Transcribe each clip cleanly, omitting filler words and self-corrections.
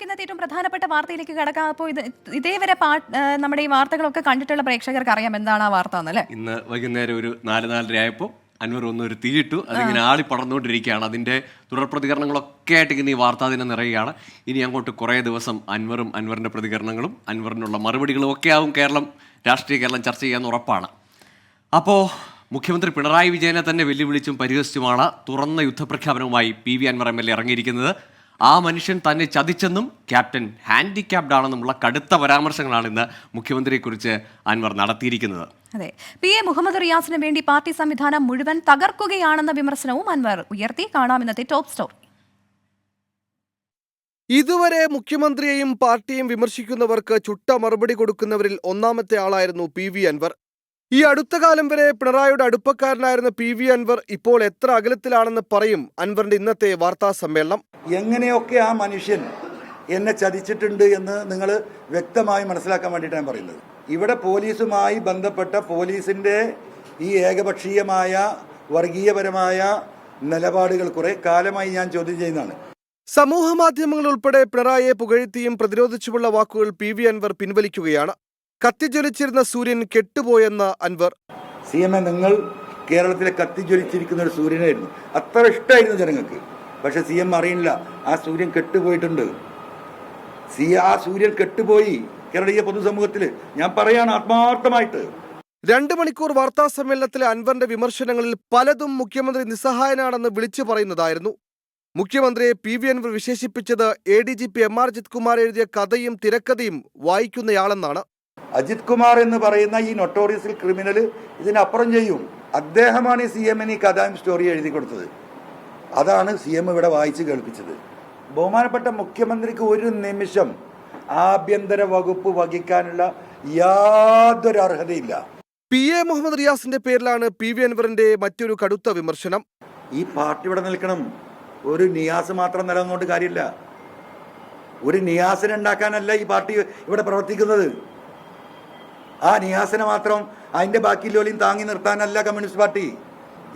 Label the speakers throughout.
Speaker 1: ഇന്നത്തെ ഏറ്റവും പ്രധാനപ്പെട്ട വാർത്തയിലേക്ക് കടക്കാം. അപ്പോൾ ഇതേവരെ നമ്മുടെ ഈ വാർത്തകളൊക്കെ കണ്ടിട്ടുള്ള പ്രേക്ഷകർക്ക് അറിയാം എന്താണ് ആ വാർത്ത എന്നല്ലേ.
Speaker 2: ഇന്ന് വൈകുന്നേരം ഒരു 4:30 ആയപ്പോൾ അൻവർ ഒരു തീയിട്ടു. അതിങ്ങനെ ആളി പടർന്നുകൊണ്ടിരിക്കുകയാണ്. അതിൻ്റെ തുടർ പ്രതികരണങ്ങളൊക്കെ ആയിട്ട് ഇങ്ങനെ ഈ വാർത്ത അതിനെ നിറയുകയാണ്. ഇനി അങ്ങോട്ട് കുറേ ദിവസം അൻവറിൻ്റെ പ്രതികരണങ്ങളും അൻവറിനുള്ള മറുപടികളും ഒക്കെ ആവും രാഷ്ട്രീയ കേരളം ചർച്ച ചെയ്യാൻ ഉറപ്പാണ്. അപ്പോൾ മുഖ്യമന്ത്രി പിണറായി വിജയനെ തന്നെ വെല്ലുവിളിച്ചും പരിഹസിച്ചുമാണ് തുറന്ന യുദ്ധപ്രഖ്യാപനവുമായി PV അൻവർ MLA ഇറങ്ങിയിരിക്കുന്നത്. ആ മനുഷ്യൻ തന്നെ ചതിച്ചെന്നും ക്യാപ്റ്റൻ ഹാൻഡിക്യാപ്ഡ് ആണെന്നുമുള്ള കടുത്ത പരാമർശങ്ങളാണ് ഇന്ന് മുഖ്യമന്ത്രിയെക്കുറിച്ച് അൻവർ നടത്തിയിരിക്കുന്നത്.
Speaker 1: അതെ, PA മുഹമ്മദ് റിയാസിന് വേണ്ടി പാർട്ടി സംവിധാനം മുഴുവൻ തകർക്കുകയാണെന്ന വിമർശനവും അൻവർ ഉയർത്തി. കാണാം ഇന്നത്തെ ടോപ്പ് സ്റ്റോറി.
Speaker 3: ഇതുവരെ മുഖ്യമന്ത്രിയെയും പാർട്ടിയും വിമർശിക്കുന്നവർക്ക് ചുട്ട മറുപടി കൊടുക്കുന്നവരിൽ ഒന്നാമത്തെ ആളായിരുന്നു PV അൻവർ. ഈ അടുത്ത കാലം വരെ പിണറായിയുടെ അടുപ്പക്കാരനായിരുന്ന PV അൻവർ ഇപ്പോൾ എത്ര അകലത്തിലാണെന്ന് പറയും അൻവറിന്റെ ഇന്നത്തെ വാർത്താ സമ്മേളനം.
Speaker 4: എങ്ങനെയൊക്കെ ആ മനുഷ്യൻ എന്നെ ചതിച്ചിട്ടുണ്ട് എന്ന് നിങ്ങൾ വ്യക്തമായി മനസ്സിലാക്കാൻ വേണ്ടിയിട്ടാണ് ഞാൻ പറയുന്നത്. ഇവിടെ പോലീസുമായി ബന്ധപ്പെട്ട പോലീസിൻ്റെ ഈ ഏകപക്ഷീയമായ വർഗീയപരമായ നിലപാടുകൾ കുറെ കാലമായി ഞാൻ ചോദ്യം ചെയ്യുന്നതാണ്.
Speaker 3: സമൂഹ മാധ്യമങ്ങൾ ഉൾപ്പെടെ പിണറായിയെ പുകഴ്ത്തിയും പ്രതിരോധിച്ചുമുള്ള വാക്കുകൾ PV അൻവർ പിൻവലിക്കുകയാണ്. കത്തിജ്വലിച്ചിരുന്ന സൂര്യൻ കെട്ടുപോയെന്ന അൻവർ.
Speaker 4: CM നിങ്ങൾ കേരളത്തിലെ കത്തിജ്വലിച്ചിരിക്കുന്ന ഒരു സൂര്യനായിരുന്നു. അത്ര ഇഷ്ടമായിരുന്നു ജനങ്ങൾക്ക്. പക്ഷെ CM അറിയില്ല ആ സൂര്യൻ കെട്ടുപോയിട്ടുണ്ട്. ആ സൂര്യൻ കെട്ടുപോയി കേരളീയ പൊതുസമൂഹത്തിൽ. ഞാൻ പറയാണ് ആത്മാർത്ഥമായിട്ട്.
Speaker 3: 2 മണിക്കൂർ വാർത്താ സമ്മേളനത്തിലെ അൻവറിന്റെ വിമർശനങ്ങളിൽ പലതും മുഖ്യമന്ത്രി നിസ്സഹായനാണെന്ന് വിളിച്ചു പറയുന്നതായിരുന്നു. മുഖ്യമന്ത്രിയെ PV അൻവർ വിശേഷിപ്പിച്ചത് ADGP MR അജിത് കുമാർ എഴുതിയ കഥയും തിരക്കഥയും വായിക്കുന്നയാളെന്നാണ്.
Speaker 4: അജിത് കുമാർ എന്ന് പറയുന്ന ഈ നൊട്ടോറിയസ് ക്രിമിനൽ ഇതിനപ്പുറം ചെയ്യും. അദ്ദേഹമാണ് ഈ CM ഈ കഥയും സ്റ്റോറി എഴുതി കൊടുത്തത്. അതാണ് CM ഇവിടെ വായിച്ച് കേൾപ്പിച്ചത്. ബഹുമാനപ്പെട്ട മുഖ്യമന്ത്രിക്ക് ഒരു നിമിഷം ആഭ്യന്തര വകുപ്പ് വഹിക്കാനുള്ള യാതൊരു അർഹതയില്ല.
Speaker 3: PA മുഹമ്മദ് റിയാസിന്റെ പേരിലാണ് PV അൻവറിന്റെ മറ്റൊരു കടുത്ത വിമർശനം.
Speaker 4: ഈ പാർട്ടി ഇവിടെ നിൽക്കണം. ഒരു നിയാസ് മാത്രം നിലനിന്നുകൊണ്ട് കാര്യമില്ല. ഒരു നിയാസിനെ ഉണ്ടാക്കാനല്ല ഈ പാർട്ടി ഇവിടെ പ്രവർത്തിക്കുന്നത്. ആ നിയാസിനെ മാത്രം അതിന്റെ ബാക്കിയുള്ളവരെയും താങ്ങി നിർത്താനല്ല കമ്മ്യൂണിസ്റ്റ് പാർട്ടി.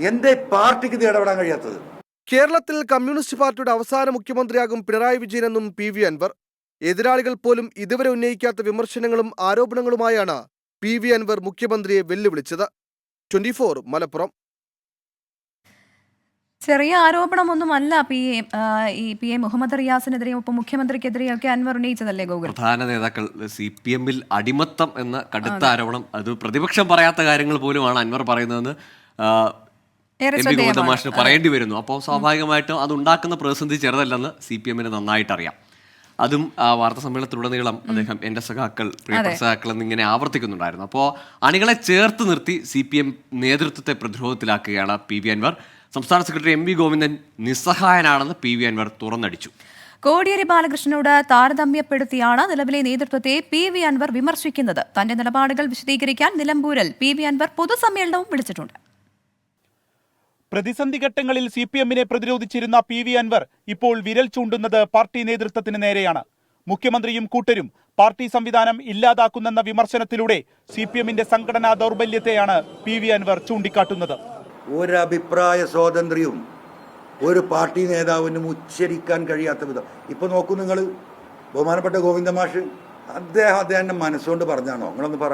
Speaker 4: എന്തേ പാർട്ടിക്ക് ഇത് ഇടപെടാൻ കഴിയാത്തത്?
Speaker 3: കേരളത്തിൽ കമ്മ്യൂണിസ്റ്റ് പാർട്ടിയുടെ അവസാന മുഖ്യമന്ത്രിയാകും പിണറായി വിജയനെന്നും PV അൻവർ. എതിരാളികൾ പോലും ഇതുവരെ ഉന്നയിക്കാത്ത വിമർശനങ്ങളും ആരോപണങ്ങളുമായാണ് PV അൻവർ മുഖ്യമന്ത്രിയെ വെല്ലുവിളിച്ചത്. 24 മലപ്പുറം.
Speaker 1: ചെറിയ ആരോപണമൊന്നുമല്ല PA മുഹമ്മദ് റിയാസിനെതിരെയും ഉപമുഖ്യമന്ത്രിക്കെതിരെയും ഒക്കെ അൻവർ ഉന്നയിച്ചതല്ലേ ഗോകുൽ?
Speaker 2: പ്രധാന നേതാക്കൾ CPM അടിമത്തം എന്ന കടുത്ത ആരോപണം, അത് പ്രതിപക്ഷം പറയാത്ത കാര്യങ്ങൾ പോലുമാണ് അൻവർ പറയുന്നതെന്ന് MP ഗോവിന്ദമാഷിന് പറയേണ്ടി വരുന്നു. അപ്പോൾ സ്വാഭാവികമായിട്ടും അതുണ്ടാക്കുന്ന പ്രതിസന്ധി ചെറുതല്ലെന്ന് CPM നന്നായിട്ട് അറിയാം. അതും വാർത്താ സമ്മേളനത്തിലുടനീളം അദ്ദേഹം എൻ്റെ സഖാക്കൾ, പ്രിയപ്പെട്ട സഖാക്കൾ എന്നിങ്ങനെ ആവർത്തിക്കുന്നുണ്ടായിരുന്നു. അപ്പോൾ അണികളെ ചേർത്ത് നിർത്തി CPM നേതൃത്വത്തെ പ്രതിരോധത്തിലാക്കുകയാണ് PV അൻവർ. സംസ്ഥാന സെക്രട്ടറി MV ഗോവിന്ദൻ നിസ്സഹായനാണെന്ന് PV അൻവർ തുറന്നടിച്ചു.
Speaker 1: കോടിയേരി ബാലകൃഷ്ണനോട് താരതമ്യപ്പെടുത്തിയാണ് നിലവിലെ നേതൃത്വത്തെ PV അൻവർ വിമർശിക്കുന്നത്. തന്റെ നിലപാടുകൾ വിശദീകരിക്കാൻ നിലമ്പൂരിൽ PV അൻവർ പൊതുസമ്മേളനവും വിളിച്ചിട്ടുണ്ട്.
Speaker 5: പ്രതിസന്ധി ഘട്ടങ്ങളിൽ CPM പ്രതിരോധിച്ചിരുന്ന PV അൻവർ ഇപ്പോൾ വിരൽ ചൂണ്ടുന്നത് പാർട്ടി നേതൃത്വത്തിന് നേരെയാണ്. മുഖ്യമന്ത്രിയും കൂട്ടരും പാർട്ടി സംവിധാനം ഇല്ലാതാക്കുന്നെന്ന വിമർശനത്തിലൂടെ CPM സംഘടനാ ദൗർബല്യത്തെയാണ് PV അൻവർ ചൂണ്ടിക്കാട്ടുന്നത്.
Speaker 4: ഒരഭിപ്രായ സ്വാതന്ത്ര്യവും ഒരു പാർട്ടി നേതാവിനും ഉച്ചരിക്കാൻ കഴിയാത്ത വിധം. ഇപ്പൊ നോക്കൂ നിങ്ങൾ, ബഹുമാനപ്പെട്ട ഗോവിന്ദമാഷ് അദ്ദേഹം മനസ്സുകൊണ്ട് പറഞ്ഞാണോ? നിങ്ങളൊന്ന് പറ.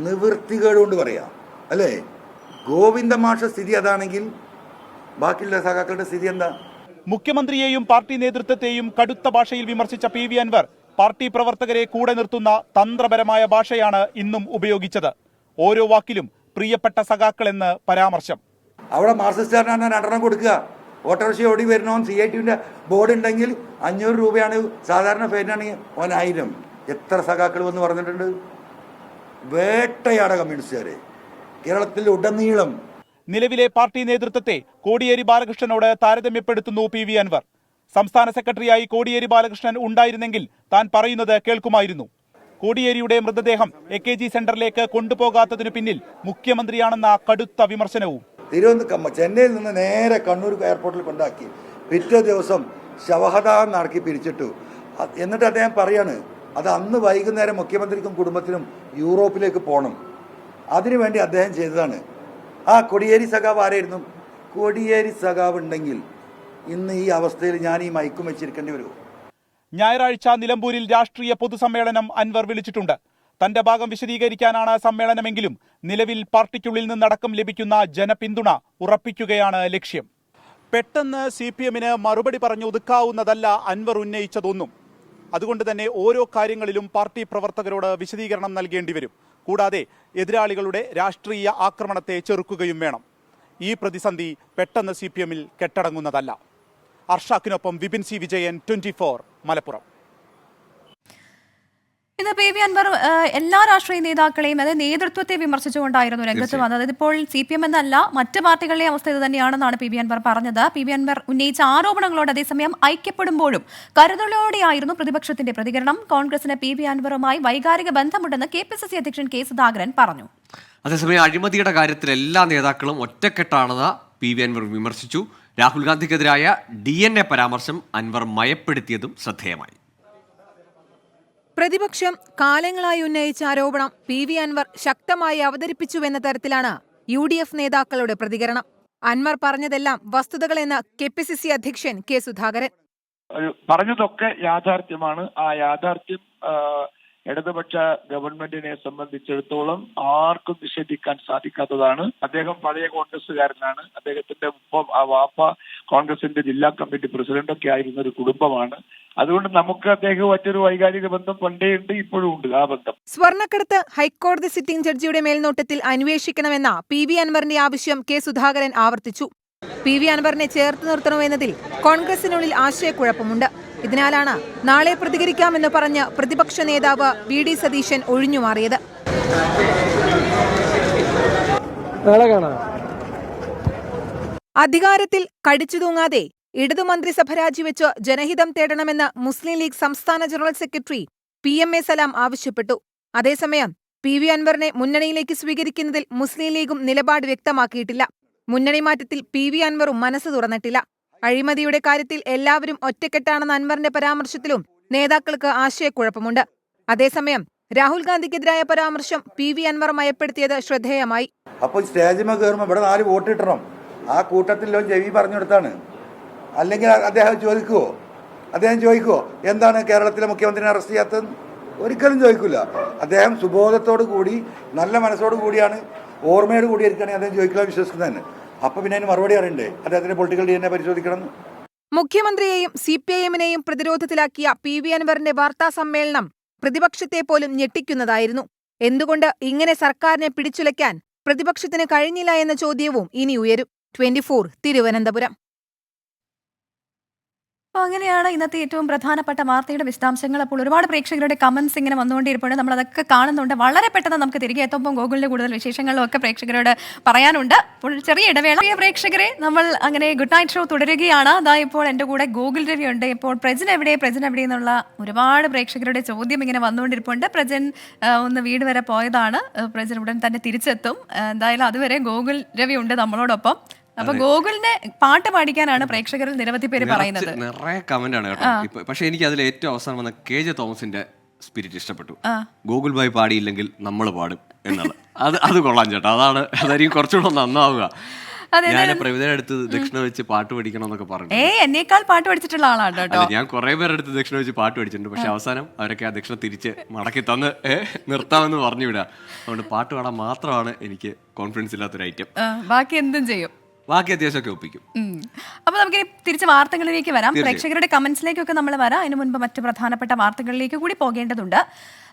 Speaker 4: നിവൃത്തികേടുകൊണ്ട് പറയാം അല്ലേ? ഗോവിന്ദമാഷ സ്ഥിതി അതാണെങ്കിൽ ബാക്കിയുള്ള സഖാക്കളുടെ സ്ഥിതി എന്താ?
Speaker 5: മുഖ്യമന്ത്രിയെയും പാർട്ടി നേതൃത്വത്തെയും കടുത്ത ഭാഷയിൽ വിമർശിച്ച PV അൻവർ പാർട്ടി പ്രവർത്തകരെ കൂടെ നിർത്തുന്ന തന്ത്രപരമായ ഭാഷയാണ് ഇന്നും ഉപയോഗിച്ചത്. ഓരോ വാക്കിലും പ്രിയപ്പെട്ട സഖാക്കൾ എന്ന് പരാമർശം.
Speaker 4: അവിടെ മാർക്സിസ്റ്റുകാരനാണ് 2 കൊടുക്കുക. ഓട്ടോറിക്ഷ ഓടി വരണോൻ CITന്റെ ബോർഡ് ഉണ്ടെങ്കിൽ 500 രൂപയാണ് സാധാരണ ഫെയിനാണെങ്കിൽ 1000. എത്ര സഖാക്കൾ വന്ന് പറഞ്ഞിട്ടുണ്ട്? വേട്ടയാട കമ്മ്യൂണിസ്റ്റുകാരെ കേരളത്തിൽ ഉടനീളം.
Speaker 5: നിലവിലെ പാർട്ടി നേതൃത്വത്തെ കോടിയേരി ബാലകൃഷ്ണനോട് താരതമ്യപ്പെടുത്തുന്നു PV അൻവർ. സംസ്ഥാന സെക്രട്ടറിയായി കോടിയേരി ബാലകൃഷ്ണൻ ഉണ്ടായിരുന്നെങ്കിൽ താൻ പറയുന്നത് കേൾക്കുമായിരുന്നു. കോടിയേരിയുടെ മൃതദേഹം AKG സെന്ററിലേക്ക് കൊണ്ടുപോകാത്തതിനു പിന്നിൽ മുഖ്യമന്ത്രിയാണെന്ന കടുത്ത വിമർശനവും.
Speaker 4: ചെന്നൈയിൽ നിന്ന് നേരെ കണ്ണൂർ എയർപോർട്ടിൽ കൊണ്ടാക്കി പിറ്റേ ദിവസം ശവഹദാഹം നടക്കി പിരിച്ചിട്ടു. എന്നിട്ട് അദ്ദേഹം പറയാണ് അത് അന്ന് വൈകുന്നേരം മുഖ്യമന്ത്രിക്കും കുടുംബത്തിനും യൂറോപ്പിലേക്ക് പോകണം, അതിനുവേണ്ടി അദ്ദേഹം ചെയ്തതാണ്. ആ കോടിയേരി സഖാവ് ആരായിരുന്നു? കോടിയേരി സഖാവ് ഉണ്ടെങ്കിൽ ഇന്ന് ഈ അവസ്ഥയിൽ ഞാൻ ഈ മൈക്കും വെച്ചിരിക്കേണ്ടി വരുമോ?
Speaker 5: ഞായറാഴ്ച നിലമ്പൂരിൽ രാഷ്ട്രീയ പൊതുസമ്മേളനം അൻവർ വിളിച്ചിട്ടുണ്ട്. തന്റെ ഭാഗം വിശദീകരിക്കാനാണ് സമ്മേളനമെങ്കിലും നിലവിൽ പാർട്ടിക്കുള്ളിൽ നിന്നടക്കം ലഭിക്കുന്ന ജനപിന്തുണ ഉറപ്പിക്കുകയാണ് ലക്ഷ്യം. പെട്ടെന്ന് CPM-ന് മറുപടി പറഞ്ഞു ഒതുക്കാവുന്നതല്ല അൻവർ ഉന്നയിച്ചതൊന്നും. അതുകൊണ്ട് തന്നെ ഓരോ കാര്യങ്ങളിലും പാർട്ടി പ്രവർത്തകരോട് വിശദീകരണം നൽകേണ്ടി വരും. കൂടാതെ എതിരാളികളുടെ രാഷ്ട്രീയ ആക്രമണത്തെ ചെറുക്കുകയും വേണം. ഈ പ്രതിസന്ധി പെട്ടെന്ന് CPM-ൽ കെട്ടടങ്ങുന്നതല്ല. അർഷാക്കിനൊപ്പം വിപിൻ സി വിജയൻ, 24 മലപ്പുറം.
Speaker 1: ഇന്ന് PV അൻവർ എല്ലാ രാഷ്ട്രീയ നേതാക്കളെയും അതായത് നേതൃത്വത്തെ വിമർശിച്ചുകൊണ്ടായിരുന്നു രംഗത്ത് വന്നത്. ഇതിപ്പോൾ CPM എന്നല്ല മറ്റ് പാർട്ടികളുടെ അവസ്ഥ ഇത് തന്നെയാണെന്നാണ് PV അൻവർ പറഞ്ഞത്. PV അൻവർ ഉന്നയിച്ച ആരോപണങ്ങളോട് അതേസമയം ഐക്യപ്പെടുമ്പോഴും കരുതലോടെയായിരുന്നു പ്രതിപക്ഷത്തിന്റെ പ്രതികരണം. കോൺഗ്രസിന് PV അൻവറുമായി വൈകാരിക ബന്ധമുണ്ടെന്ന് KPCC അധ്യക്ഷൻ K സുധാകരൻ പറഞ്ഞു.
Speaker 2: അതേസമയം അഴിമതിയുടെ കാര്യത്തിൽ എല്ലാ നേതാക്കളും ഒറ്റക്കെട്ടാണെന്ന് PV അൻവർ വിമർശിച്ചു. രാഹുൽ ഗാന്ധിക്കെതിരായ DNA പരാമർശം അൻവർ മയപ്പെടുത്തിയതും ശ്രദ്ധേയമായി.
Speaker 6: പ്രതിപക്ഷം കാലങ്ങളായി ഉന്നയിച്ച ആരോപണം PV അൻവർ ശക്തമായി അവതരിപ്പിച്ചുവെന്ന തരത്തിലാണ് UDF നേതാക്കളുടെ പ്രതികരണം. അൻവർ പറഞ്ഞതെല്ലാം വസ്തുതകളെന്ന് KPCC അധ്യക്ഷൻ K സുധാകരൻ.
Speaker 7: പറഞ്ഞതൊക്കെ യാഥാർത്ഥ്യമാണ്. ആ യാഥാർത്ഥ്യം ഇടതുപക്ഷ ഗവൺമെന്റിനെ സംബന്ധിച്ചിടത്തോളം ആർക്കും നിഷേധിക്കാൻ സാധിക്കാത്തതാണ്. അദ്ദേഹം പഴയ കോൺഗ്രസ്സുകാരനാണ്. അദ്ദേഹത്തിന്റെ വാപ്പ കോൺഗ്രസിന്റെ ജില്ലാ കമ്മിറ്റി പ്രസിഡന്റൊക്കെ ആയിരുന്ന ഒരു കുടുംബമാണ്. അതുകൊണ്ട് നമുക്ക് അദ്ദേഹവുമായിട്ടൊരു വൈകാരിക ബന്ധം പണ്ടേയുണ്ട്, ഇപ്പോഴും ഉണ്ട് ആ ബന്ധം.
Speaker 6: സ്വർണ്ണക്കടത്ത് ഹൈക്കോടതി സിറ്റിംഗ് ജഡ്ജിയുടെ മേൽനോട്ടത്തിൽ അന്വേഷിക്കണമെന്ന PV അൻവറിന്റെ ആവശ്യം K സുധാകരൻ ആവർത്തിച്ചു. PV അൻവറിനെ ചേർത്ത് നിർത്തണമെന്നതിൽ കോൺഗ്രസിനുള്ളിൽ ആശയക്കുഴപ്പമുണ്ട്. ഇതിനാലാണ് നാളെ പ്രതികരിക്കാമെന്ന് പറഞ്ഞ് പ്രതിപക്ഷ നേതാവ് VD സതീശൻ ഒഴിഞ്ഞുമാറിയത്. അധികാരത്തിൽ കടിച്ചു തൂങ്ങാതെ ഇടതുമന്ത്രിസഭ രാജിവെച്ച് ജനഹിതം തേടണമെന്ന് മുസ്ലിം ലീഗ് സംസ്ഥാന ജനറൽ സെക്രട്ടറി PMA സലാം ആവശ്യപ്പെട്ടു. അതേസമയം PV അൻവറിനെ മുന്നണിയിലേക്ക് സ്വീകരിക്കുന്നതിൽ മുസ്ലിം ലീഗും നിലപാട് വ്യക്തമാക്കിയിട്ടില്ല. മുന്നണി മാറ്റത്തിൽ PV അൻവറും മനസ്സ് തുറന്നിട്ടില്ല. അഴിമതിയുടെ കാര്യത്തിൽ എല്ലാവരും ഒറ്റക്കെട്ടാണെന്ന അൻവറിന്റെ പരാമർശത്തിലും നേതാക്കൾക്ക് ആശയക്കുഴപ്പമുണ്ട്. അതേസമയം രാഹുൽ ഗാന്ധിക്കെതിരായ പരാമർശം PV അൻവർ മയപ്പെടുത്തിയത് ശ്രദ്ധേയമായി.
Speaker 4: അപ്പോൾ സ്റ്റേജിൽ കയറുമ്പോൾ ഇവിടെ 4 വോട്ട് കിട്ടണം. ആ കൂട്ടത്തിൽ ജവി പറഞ്ഞെടുത്താണ്. അല്ലെങ്കിൽ അദ്ദേഹം ചോദിക്കുമോ എന്താണ് കേരളത്തിലെ മുഖ്യമന്ത്രിനെ അറസ്റ്റ് ചെയ്യാത്തത്? ഒരിക്കലും ചോദിക്കില്ല. അദ്ദേഹം സുബോധത്തോടു കൂടി നല്ല മനസ്സോടു കൂടിയാണ്, ഓർമ്മയോട് കൂടിയിരിക്കുകയാണെങ്കിൽ അദ്ദേഹം ചോദിക്കാൻ വിശ്വസിക്കുന്നതന്നെ. അപ്പൊ പിന്നെ അതിന് മറുപടി അറിയണ്ടേ? അദ്ദേഹത്തിന്റെ പൊളിറ്റിക്കൽ DNA പരിശോധിക്കണം.
Speaker 6: മുഖ്യമന്ത്രിയെയും CPIM-നെയും പ്രതിരോധത്തിലാക്കിയ PV അൻവറിന്റെ വാർത്താ സമ്മേളനം പ്രതിപക്ഷത്തെ പോലും ഞെട്ടിക്കുന്നതായിരുന്നു. എന്തുകൊണ്ട് ഇങ്ങനെ സർക്കാരിനെ പിടിച്ചുലയ്ക്കാൻ പ്രതിപക്ഷത്തിന് കഴിഞ്ഞില്ല എന്ന ചോദ്യവും ഇനി ഉയരും. 24 തിരുവനന്തപുരം.
Speaker 1: അപ്പോൾ അങ്ങനെയാണ് ഇന്നത്തെ ഏറ്റവും പ്രധാനപ്പെട്ട വാർത്തയുടെ വിശദാംശങ്ങൾ. അപ്പോൾ ഒരുപാട് പ്രേക്ഷകരുടെ കമന്റ്സ് ഇങ്ങനെ വന്നുകൊണ്ടിരിപ്പുണ്ട്. നമ്മളതൊക്കെ കാണുന്നുണ്ട്. വളരെ പെട്ടെന്ന് നമുക്ക് തിരികെ എത്തുമ്പോൾ ഗൂഗിളിലെ കൂടുതൽ വിശേഷങ്ങളും ഒക്കെ പ്രേക്ഷകരോട് പറയാനുണ്ട്. അപ്പോൾ ചെറിയ ഇടവേള. പ്രിയ പ്രേക്ഷകരെ, നമ്മൾ അങ്ങനെ ഗുഡ് നൈറ്റ് ഷോ തുടരുകയാണ്. അതാ ഇപ്പോൾ എൻ്റെ കൂടെ ഗൂഗിൾ രവി ഉണ്ട്. ഇപ്പോൾ പ്രജൻ എവിടെ എന്നുള്ള ഒരുപാട് പ്രേക്ഷകരുടെ ചോദ്യം ഇങ്ങനെ വന്നുകൊണ്ടിരിപ്പുണ്ട്. പ്രജൻ ഒന്ന് വീട് വരെ പോയതാണ്. പ്രജൻ ഉടൻ തന്നെ തിരിച്ചെത്തും. എന്തായാലും അതുവരെ ഗൂഗിൾ രവി ഉണ്ട് നമ്മളോടൊപ്പം. അപ്പൊ ഗൂഗിളിനെ പാട്ട് പാടിക്കാനാണ് പ്രേക്ഷകരിൽ നിരവധി പേര് പറയുന്നത്.
Speaker 2: നിറയെ കമന്റ് ആണ് കേട്ടോ. പക്ഷെ എനിക്ക് അതിൽ ഏറ്റവും അവസാനം വന്ന KJ തോമസിന്റെ സ്പിരിറ്റ് ഇഷ്ടപ്പെട്ടു. ഗൂഗിൾ ബൈ പാടിയില്ലെങ്കിൽ നമ്മൾ പാടും എന്നുള്ളത്. അത് കൊള്ളാം ചേട്ടാ. അതായിരിക്കും കുറച്ചുകൂടെ നന്നാവുക. ഞാൻ പ്രവിധയുടെ അടുത്ത് ദക്ഷിണ വെച്ച് പാട്ട് പഠിക്കണം എന്നൊക്കെ പറഞ്ഞു.
Speaker 1: എന്നേക്കാൾ പാട്ട് പഠിച്ചിട്ടുള്ള ആളാണ് കേട്ടോ.
Speaker 2: ഞാൻ കുറെ പേരുടെ അടുത്ത് ദക്ഷിണ വെച്ച് പാട്ട് പഠിച്ചിട്ടുണ്ട്. പക്ഷെ അവസാനം അവരൊക്കെ ആ ദക്ഷിണ തിരിച്ച് മടക്കി തന്ന് നിർത്താമെന്ന് പറഞ്ഞു വിടുക. അതുകൊണ്ട് പാട്ട് പാടാൻ മാത്രമാണ് എനിക്ക് കോൺഫിഡൻസ് ഇല്ലാത്തൊരു ഐറ്റം.
Speaker 1: ബാക്കി എന്തും ചെയ്യും.
Speaker 2: ബാക്കി അത്യാവശ്യമൊക്കെ ഒപ്പിക്കും.
Speaker 1: അപ്പൊ നമുക്ക് തിരിച്ച് വാർത്തകളിലേക്ക് വരാം. പ്രേക്ഷകരുടെ കമന്റ്സിലേക്കൊക്കെ നമ്മൾ വരാം. അതിനു മുൻപ് മറ്റു പ്രധാനപ്പെട്ട വാർത്തകളിലേക്ക് കൂടി പോകേണ്ടതുണ്ട്.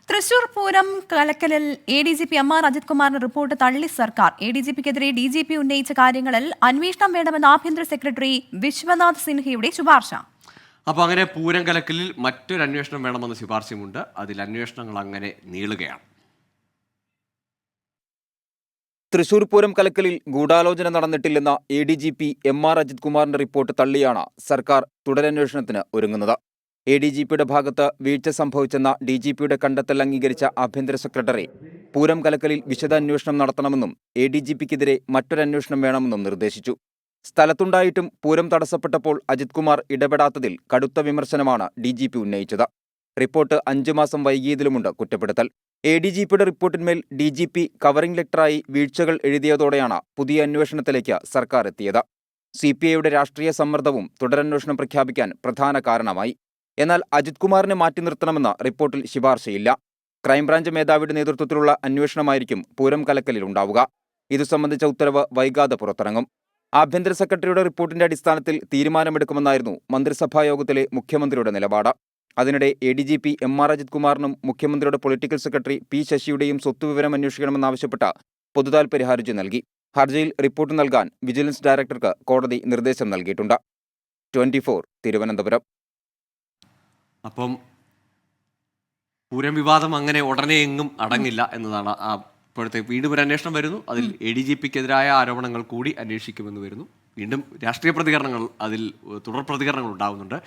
Speaker 1: തൃശൂർ പൂരം കലക്കലിൽ ADGP MR അജിത് കുമാറിന്റെ റിപ്പോർട്ട് തള്ളി സർക്കാർ. ADGPക്കെതിരെ DGP ഉന്നയിച്ച കാര്യങ്ങളിൽ അന്വേഷണം വേണമെന്ന് ആഭ്യന്തര സെക്രട്ടറി വിശ്വനാഥ് സിൻഹയുടെ ശുപാർശ.
Speaker 2: അപ്പൊ അങ്ങനെ പൂരം കലക്കലിൽ മറ്റൊരു അന്വേഷണം വേണമെന്ന ശുപാർശയുമുണ്ട്. അതിൽ അന്വേഷണങ്ങൾ അങ്ങനെ നീളുകയാണ്.
Speaker 8: തൃശൂർ പൂരം കലക്കലിൽ ഗൂഢാലോചന നടന്നിട്ടില്ലെന്ന ADGP MR അജിത് കുമാറിന്റെ റിപ്പോർട്ട് തള്ളിയാണ് സർക്കാർ തുടരന്വേഷണത്തിന് ഒരുങ്ങുന്നത്. ADGPയുടെ ഭാഗത്ത് വീഴ്ച സംഭവിച്ചെന്ന DGPയുടെ കണ്ടെത്തൽ അംഗീകരിച്ച ആഭ്യന്തര സെക്രട്ടറി പൂരം കലക്കലിൽ വിശദാന്വേഷണം നടത്തണമെന്നും ADGPക്കെതിരെ മറ്റൊരന്വേഷണം വേണമെന്നും നിർദ്ദേശിച്ചു. സ്ഥലത്തുണ്ടായിട്ടും പൂരം തടസ്സപ്പെട്ടപ്പോൾ അജിത് കുമാർ ഇടപെടാത്തതിൽ കടുത്ത വിമർശനമാണ് DGP ഉന്നയിച്ചത്. റിപ്പോർട്ട് 5 മാസം വൈകിയതിലുമുണ്ട് കുറ്റപ്പെടുത്തൽ. ADGPയുടെ റിപ്പോർട്ടിന്മേൽ DGP കവറിംഗ് ലെറ്ററായി വീഴ്ചകൾ എഴുതിയതോടെയാണ് പുതിയ അന്വേഷണത്തിലേക്ക് സർക്കാർ എത്തിയത്. CPIയുടെ രാഷ്ട്രീയ സമ്മർദ്ദവും തുടരന്വേഷണം പ്രഖ്യാപിക്കാൻ പ്രധാന കാരണമായി. എന്നാൽ അജിത് കുമാറിനെ മാറ്റി നിർത്തണമെന്ന് റിപ്പോർട്ടിൽ ശുപാർശയില്ല. ക്രൈംബ്രാഞ്ച് മേധാവിയുടെ നേതൃത്വത്തിലുള്ള അന്വേഷണമായിരിക്കും പൂരം കലക്കലിൽ ഉണ്ടാവുക. ഇതു സംബന്ധിച്ച ഉത്തരവ് വൈകാതെ പുറത്തിറങ്ങും. ആഭ്യന്തര സെക്രട്ടറിയുടെ റിപ്പോർട്ടിന്റെ അടിസ്ഥാനത്തിൽ തീരുമാനമെടുക്കുമെന്നായിരുന്നു മന്ത്രിസഭാ യോഗത്തിലെ മുഖ്യമന്ത്രിയുടെ നിലപാട്. അതിനിടെ ADGP MR അജിത് കുമാറിനും മുഖ്യമന്ത്രിയുടെ പൊളിറ്റിക്കൽ സെക്രട്ടറി P ശശിയുടെയും സ്വത്തുവിവരം അന്വേഷിക്കണമെന്നാവശ്യപ്പെട്ട് പൊതുതാൽപര്യ ഹർജി നൽകി. ഹർജിയിൽ റിപ്പോർട്ട് നൽകാൻ വിജിലൻസ് ഡയറക്ടർക്ക് കോടതി നിർദ്ദേശം നൽകിയിട്ടുണ്ട്. 24 തിരുവനന്തപുരം.
Speaker 2: അപ്പം പൂരം വിവാദം അങ്ങനെ ഉടനെ എങ്ങും അടങ്ങില്ല എന്നതാണ് ഇപ്പോഴത്തെ വീണ്ടും ഒരു അന്വേഷണം വരുന്നു. അതിൽ ADGPക്കെതിരായ ആരോപണങ്ങൾ കൂടി അന്വേഷിക്കുമെന്ന് വരുന്നു. വീണ്ടും രാഷ്ട്രീയ പ്രതികരണങ്ങൾ, അതിൽ തുടർ പ്രതികരണങ്ങൾ ഉണ്ടാകുന്നുണ്ട്.